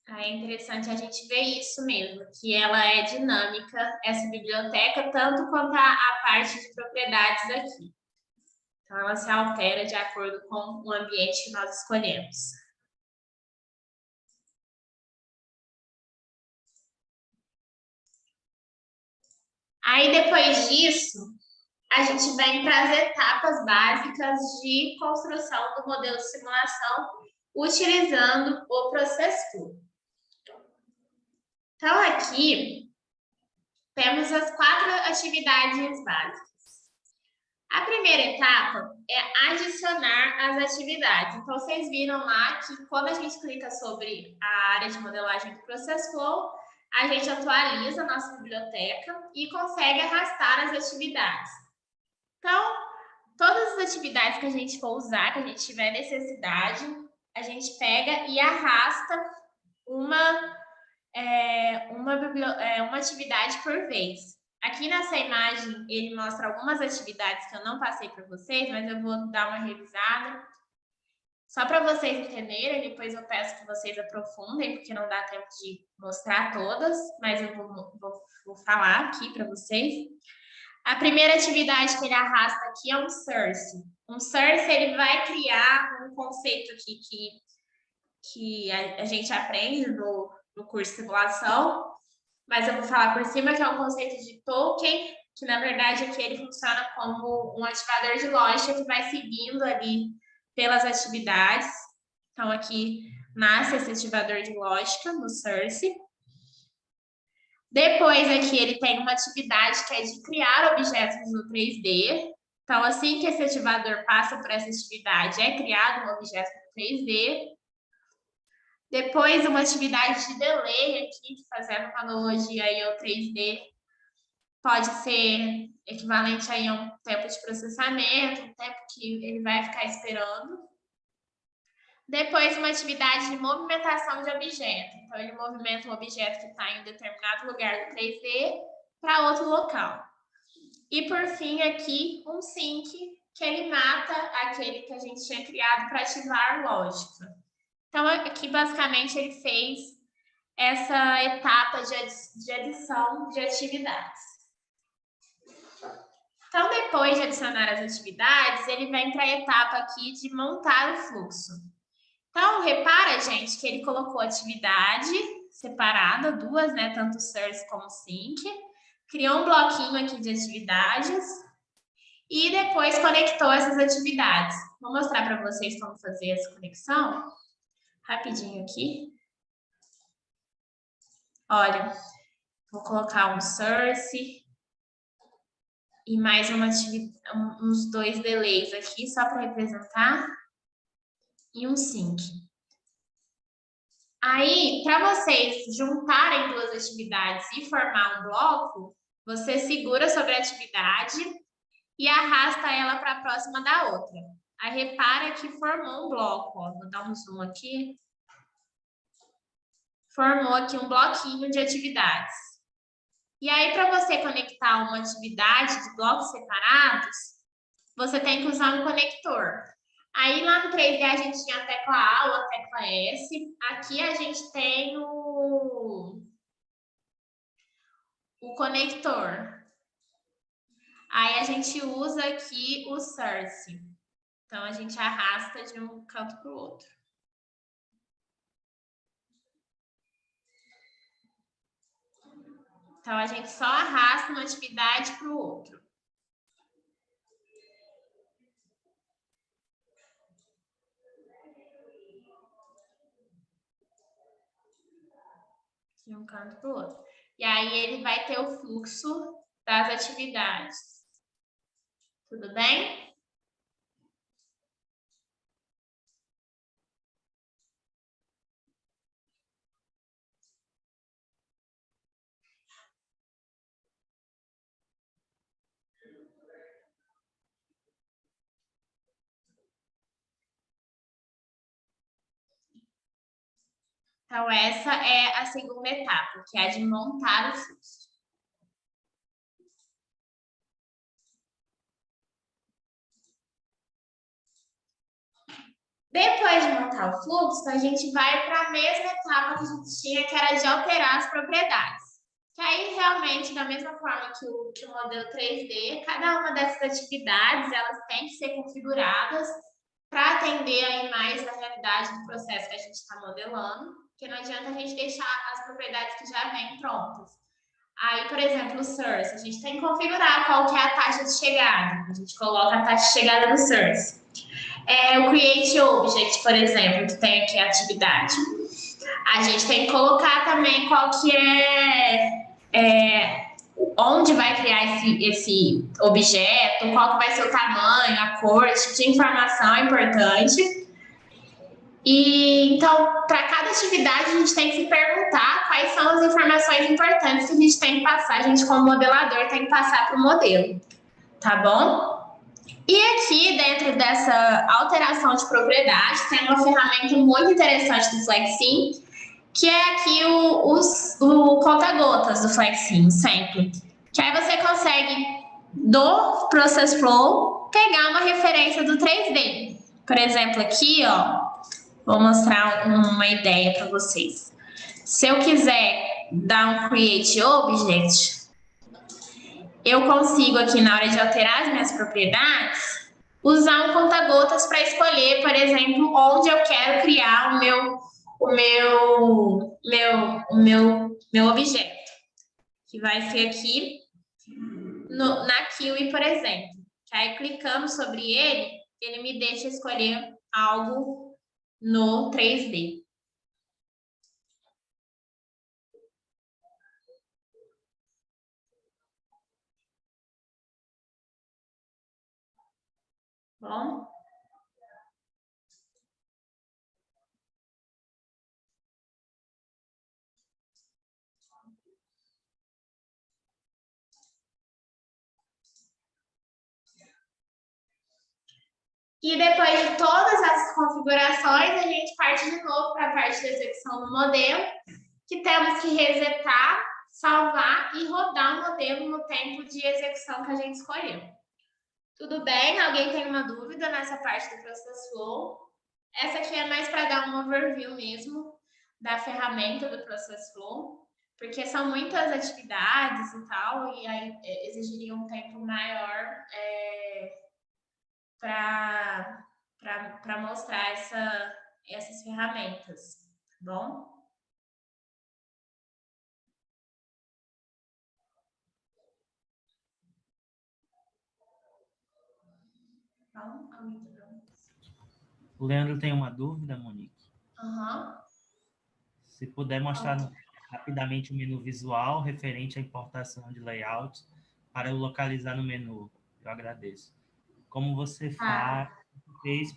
É interessante a gente ver isso mesmo, que ela é dinâmica, essa biblioteca, tanto quanto a parte de propriedades aqui. Então, ela se altera de acordo com o ambiente que nós escolhemos. Aí, depois disso, a gente vem para as etapas básicas de construção do modelo de simulação utilizando o Process Flow. Então, aqui, temos as 4 atividades básicas. A primeira etapa é adicionar as atividades. Então, vocês viram lá que quando a gente clica sobre a área de modelagem do Process Flow, a gente atualiza a nossa biblioteca e consegue arrastar as atividades. Então, todas as atividades que a gente for usar, que a gente tiver necessidade, a gente pega e arrasta uma atividade por vez. Aqui nessa imagem, ele mostra algumas atividades que eu não passei para vocês, mas eu vou dar uma revisada. Só para vocês entenderem, depois eu peço que vocês aprofundem, porque não dá tempo de mostrar todas, mas eu vou falar aqui para vocês. A primeira atividade que ele arrasta aqui é um source. Um source, ele vai criar um conceito aqui que a gente aprende no curso de simulação, mas eu vou falar por cima que é um conceito de token, que na verdade aqui ele funciona como um ativador de lógica que vai seguindo ali pelas atividades. Então aqui nasce esse ativador de lógica no source. Depois aqui ele tem uma atividade que é de criar objetos no 3D. Então assim que esse ativador passa por essa atividade, é criado um objeto no 3D. Depois, uma atividade de delay aqui, fazendo uma analogia aí ao 3D, pode ser equivalente aí a um tempo de processamento, um tempo que ele vai ficar esperando. Depois, uma atividade de movimentação de objeto. Então, ele movimenta um objeto que está em um determinado lugar do 3D para outro local. E, por fim, aqui, um sync, que ele mata aquele que a gente tinha criado para ativar lógica. Então, aqui, basicamente, ele fez essa etapa de adição de atividades. Então, depois de adicionar as atividades, ele vem para a etapa aqui de montar o fluxo. Então, repara, gente, que ele colocou atividade separada, duas, né? Tanto source como sync. Criou um bloquinho aqui de atividades e depois conectou essas atividades. Vou mostrar para vocês como fazer essa conexão rapidinho aqui. Olha, vou colocar um source e mais uns 2 delays aqui, só para representar, e um sync. Aí, para vocês juntarem duas atividades e formar um bloco, você segura sobre a atividade e arrasta ela para a próxima da outra. Aí, repara que formou um bloco. Ó. Vou dar um zoom aqui. Formou aqui um bloquinho de atividades. E aí, para você conectar uma atividade de blocos separados, você tem que usar um conector. Aí, lá no 3D, a gente tinha a tecla A ou a tecla S. Aqui, a gente tem o conector. Aí, a gente usa aqui o source. Então, a gente arrasta de um canto para o outro. Então, a gente só arrasta uma atividade para o outro. De um canto para o outro. E aí, ele vai ter o fluxo das atividades. Tudo bem? Então, essa é a segunda etapa, que é a de montar o fluxo. Depois de montar o fluxo, a gente vai para a mesma etapa que a gente tinha, que era de alterar as propriedades. Que aí, realmente, da mesma forma que o modelo 3D, cada uma dessas atividades, elas têm que ser configuradas para atender aí mais a realidade do processo que a gente está modelando, porque não adianta a gente deixar as propriedades que já vêm prontas. Aí, por exemplo, o source, a gente tem que configurar qual que é a taxa de chegada. A gente coloca a taxa de chegada no source. O create object, por exemplo, que tem aqui a atividade. A gente tem que colocar também qual que onde vai criar esse objeto, qual que vai ser o tamanho, a cor, esse tipo de informação é importante. E então, para cada atividade, a gente tem que se perguntar quais são as informações importantes que a gente tem que passar, a gente como modelador tem que passar para o modelo, tá bom? E aqui, dentro dessa alteração de propriedade, tem uma ferramenta muito interessante do FlexSim, que é aqui o conta-gotas do FlexSim, sempre. Que aí você consegue, do Process Flow, pegar uma referência do 3D. Por exemplo, aqui, ó, vou mostrar uma ideia para vocês. Se eu quiser dar um Create Object, eu consigo aqui, na hora de alterar as minhas propriedades, usar um conta-gotas para escolher, por exemplo, onde eu quero criar o meu objeto. Que vai ser aqui na Kiwi, por exemplo. Que aí, clicando sobre ele me deixa escolher algo no 3D. Bom? E depois de todas as configurações, a gente parte de novo para a parte de execução do modelo, que temos que resetar, salvar e rodar o modelo no tempo de execução que a gente escolheu. Tudo bem? Alguém tem uma dúvida nessa parte do Process Flow? Essa aqui é mais para dar um overview mesmo da ferramenta do Process Flow, porque são muitas atividades e tal, e aí exigiria um tempo maior para mostrar essas ferramentas, tá bom? O Leandro tem uma dúvida, Monique? Se puder mostrar rapidamente o menu visual referente à importação de layout para eu localizar no menu, eu agradeço. Como você fez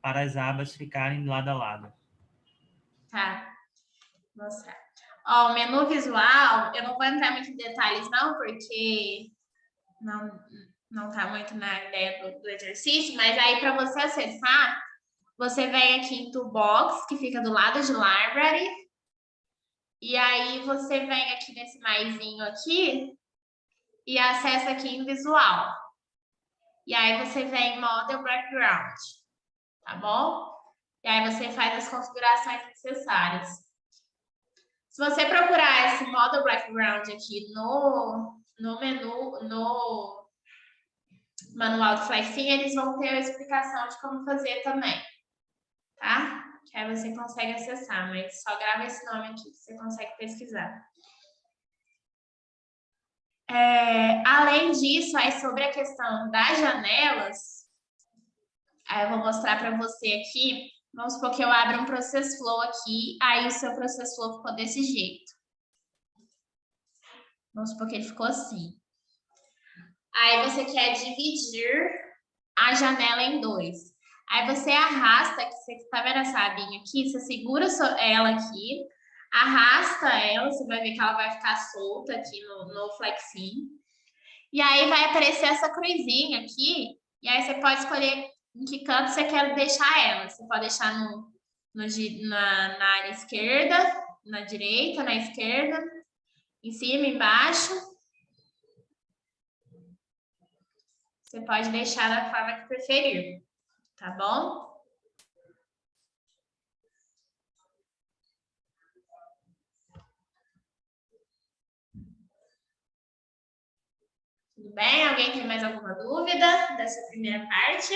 para as abas ficarem lado a lado? Tá, vou mostrar. Ó, o menu visual, eu não vou entrar muito em detalhes não, porque não tá muito na ideia do exercício, mas aí para você acessar, você vem aqui em Toolbox, que fica do lado de Library, e aí você vem aqui nesse maisinho aqui e acessa aqui em Visual. E aí você vem em Model Background, tá bom? E aí você faz as configurações necessárias. Se você procurar esse Model Background aqui no menu, no manual do Flexim, eles vão ter a explicação de como fazer também, tá? Que aí você consegue acessar, mas só grava esse nome aqui que você consegue pesquisar. Além disso, aí sobre a questão das janelas, aí eu vou mostrar para você aqui. Vamos supor que eu abra um Process Flow aqui, aí o seu Process Flow ficou desse jeito. Vamos supor que ele ficou assim. Aí você quer dividir a janela em dois. Aí você arrasta, que você está vendo essa abinha aqui, você segura ela aqui, arrasta ela, você vai ver que ela vai ficar solta aqui no Flexim. E aí vai aparecer essa cruzinha aqui, e aí você pode escolher em que canto você quer deixar ela. Você pode deixar na área esquerda, na direita, na esquerda, em cima, embaixo. Você pode deixar da forma que preferir, tá bom? Tudo bem? Alguém tem mais alguma dúvida dessa primeira parte?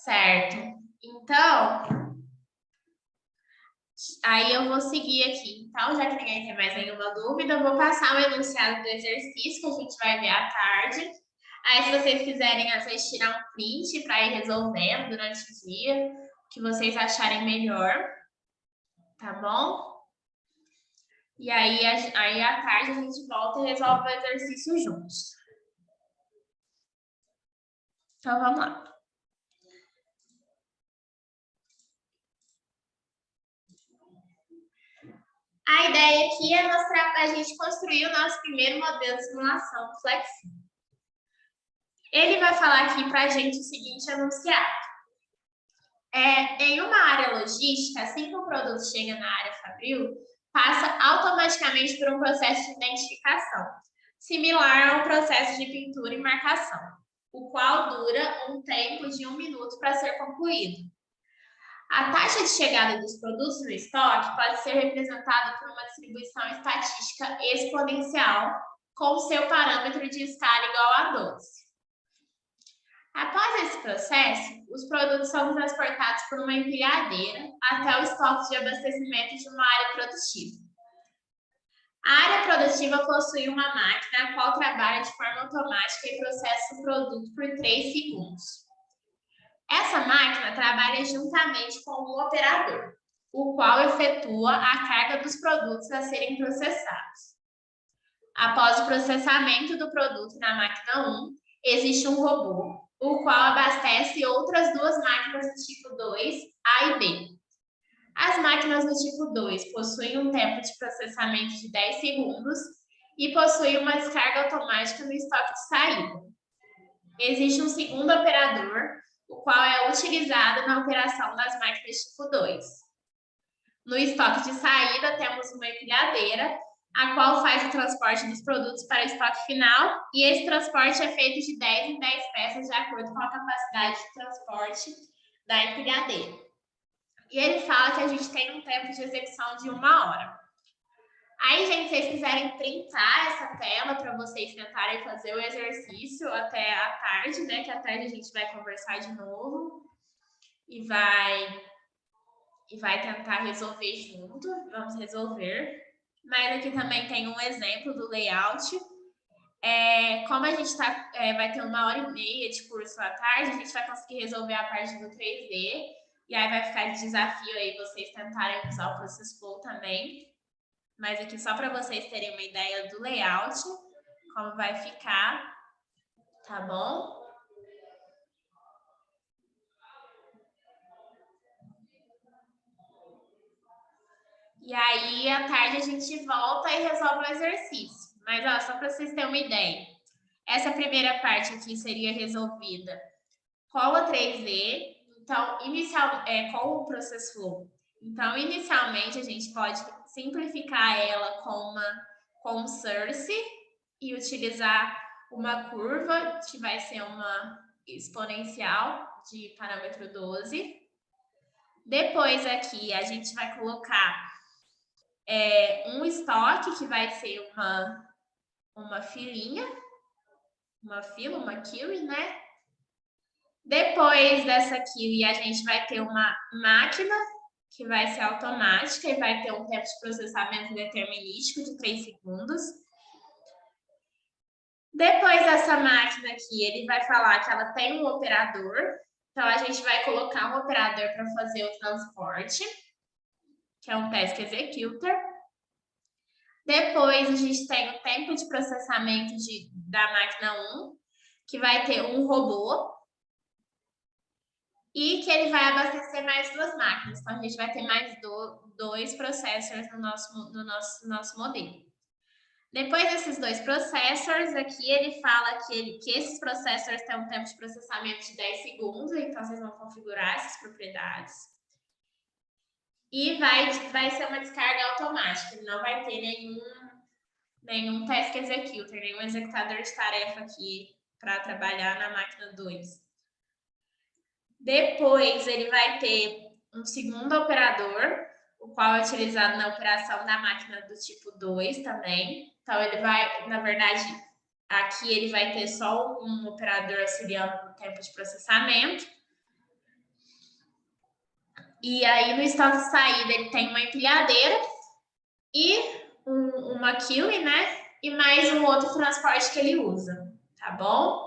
Certo. Então, aí eu vou seguir aqui. Então, já que ninguém tem mais nenhuma dúvida, eu vou passar o enunciado do exercício que a gente vai ver à tarde. Aí, se vocês quiserem, às vezes, tirar um print para ir resolvendo durante o dia, o que vocês acharem melhor, tá bom? E aí à tarde a gente volta e resolve o exercício juntos. Então, vamos lá. A ideia aqui é mostrar para a gente construir o nosso primeiro modelo de simulação do Flexim. Ele vai falar aqui para a gente o seguinte enunciado. Em uma área logística, assim que o produto chega na área fabril, passa automaticamente por um processo de identificação, similar ao processo de pintura e marcação, o qual dura um tempo de 1 minuto para ser concluído. A taxa de chegada dos produtos no estoque pode ser representada por uma distribuição estatística exponencial com seu parâmetro de escala igual a 12. Após esse processo, os produtos são transportados por uma empilhadeira até o estoque de abastecimento de uma área produtiva. A área produtiva possui uma máquina a qual trabalha de forma automática e processa o produto por 3 segundos. Essa máquina trabalha juntamente com o operador, o qual efetua a carga dos produtos a serem processados. Após o processamento do produto na máquina 1, existe um robô, o qual abastece outras duas máquinas do tipo 2, A e B. As máquinas do tipo 2 possuem um tempo de processamento de 10 segundos e possuem uma descarga automática no estoque de saída. Existe um segundo operador, o qual é utilizado na operação das máquinas tipo 2. No estoque de saída, temos uma empilhadeira, a qual faz o transporte dos produtos para o estoque final, e esse transporte é feito de 10 em 10 peças, de acordo com a capacidade de transporte da empilhadeira. E ele fala que a gente tem um tempo de execução de 1 hora. Aí, gente, se vocês quiserem printar essa tela para vocês tentarem fazer o exercício até a tarde, né? Que à tarde a gente vai conversar de novo e vai tentar resolver junto. Vamos resolver. Mas aqui também tem um exemplo do layout. Como a gente vai ter 1h30 de curso à tarde, a gente vai conseguir resolver a parte do 3D. E aí vai ficar de desafio aí vocês tentarem usar o Process Flow também. Mas aqui só para vocês terem uma ideia do layout, como vai ficar, tá bom? E aí, à tarde, a gente volta e resolve o exercício. Mas, ó, só para vocês terem uma ideia. Essa primeira parte aqui seria resolvida com a 3D, então, com o Process Flow. Então, inicialmente, a gente pode simplificar ela com um source e utilizar uma curva, que vai ser uma exponencial de parâmetro 12. Depois aqui, a gente vai colocar um estoque, que vai ser uma filinha, uma queue, né? Depois dessa queue, a gente vai ter uma máquina, que vai ser automática e vai ter um tempo de processamento determinístico de 3 segundos. Depois dessa máquina aqui, ele vai falar que ela tem um operador. Então, a gente vai colocar um operador para fazer o transporte, que é um task executor. Depois, a gente tem o tempo de processamento da máquina 1, que vai ter um robô, e que ele vai abastecer mais duas máquinas. Então, a gente vai ter mais dois processors no nosso modelo. Depois desses dois processors, aqui ele fala que esses processors têm um tempo de processamento de 10 segundos, então vocês vão configurar essas propriedades. E vai ser uma descarga automática, ele não vai ter nenhum task executor, nenhum executador de tarefa aqui para trabalhar na máquina 2. Depois ele vai ter um segundo operador, o qual é utilizado na operação da máquina do tipo 2 também. Então, ele vai, na verdade, aqui ele vai ter só um operador auxiliando no tempo de processamento. E aí, no estoque de saída, ele tem uma empilhadeira e uma queue, né? E mais um outro transporte que ele usa, tá bom?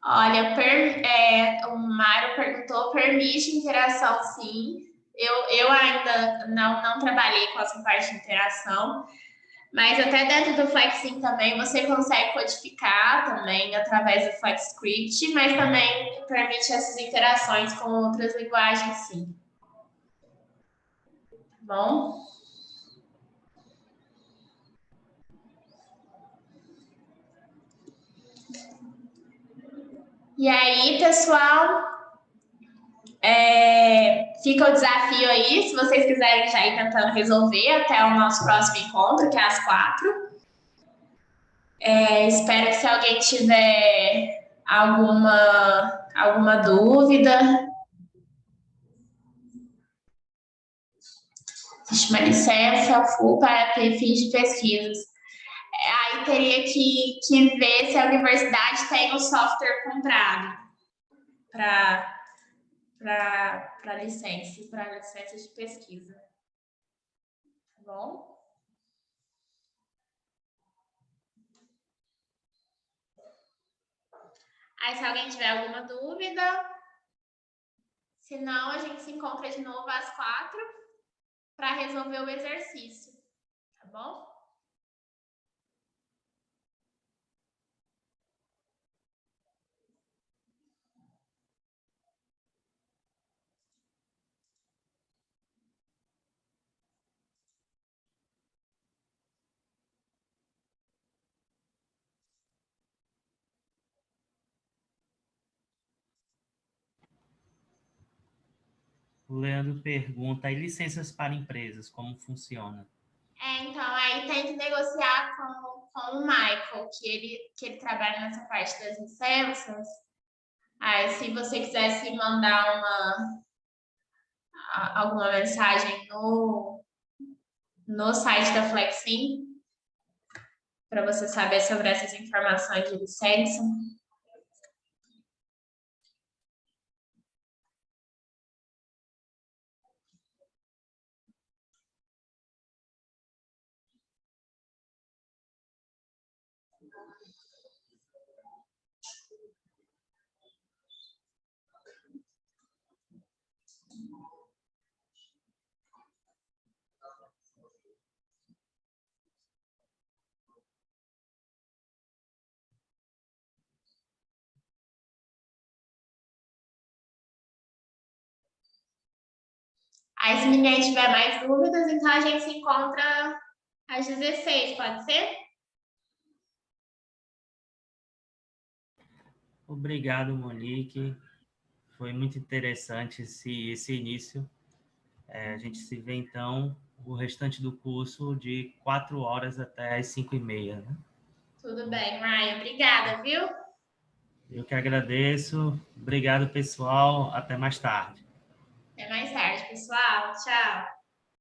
Olha, o Mário perguntou, permite interação, sim. Eu ainda não trabalhei com essa parte de interação, mas até dentro do FlexSim também você consegue codificar também através do FlexScript, mas também permite essas interações com outras linguagens, sim. Tá bom? E aí, pessoal, fica o desafio aí, se vocês quiserem já ir tentando resolver até o nosso próximo encontro, que é às 4. Espero que se alguém tiver alguma dúvida. Existe uma licença full para fins de pesquisas. Aí teria que ver se a universidade tem um software comprado para licença de pesquisa. Tá bom? Aí, se alguém tiver alguma dúvida, se não, a gente se encontra de novo às 4 para resolver o exercício, tá bom? O Leandro pergunta, e licenças para empresas, como funciona? Então, aí tem que negociar com o Michael, que ele trabalha nessa parte das licenças. Aí, se você quisesse mandar alguma mensagem no site da Flexim, para você saber sobre essas informações de licença. Aí, se ninguém tiver mais dúvidas, então a gente se encontra às 16, pode ser? Obrigado, Monique. Foi muito interessante esse início. A gente se vê, então, o restante do curso de 4 horas até as 5h30, né? Tudo bem, Ryan. Obrigada, viu? Eu que agradeço. Obrigado, pessoal. Até mais tarde. Até mais tarde, pessoal. Tchau.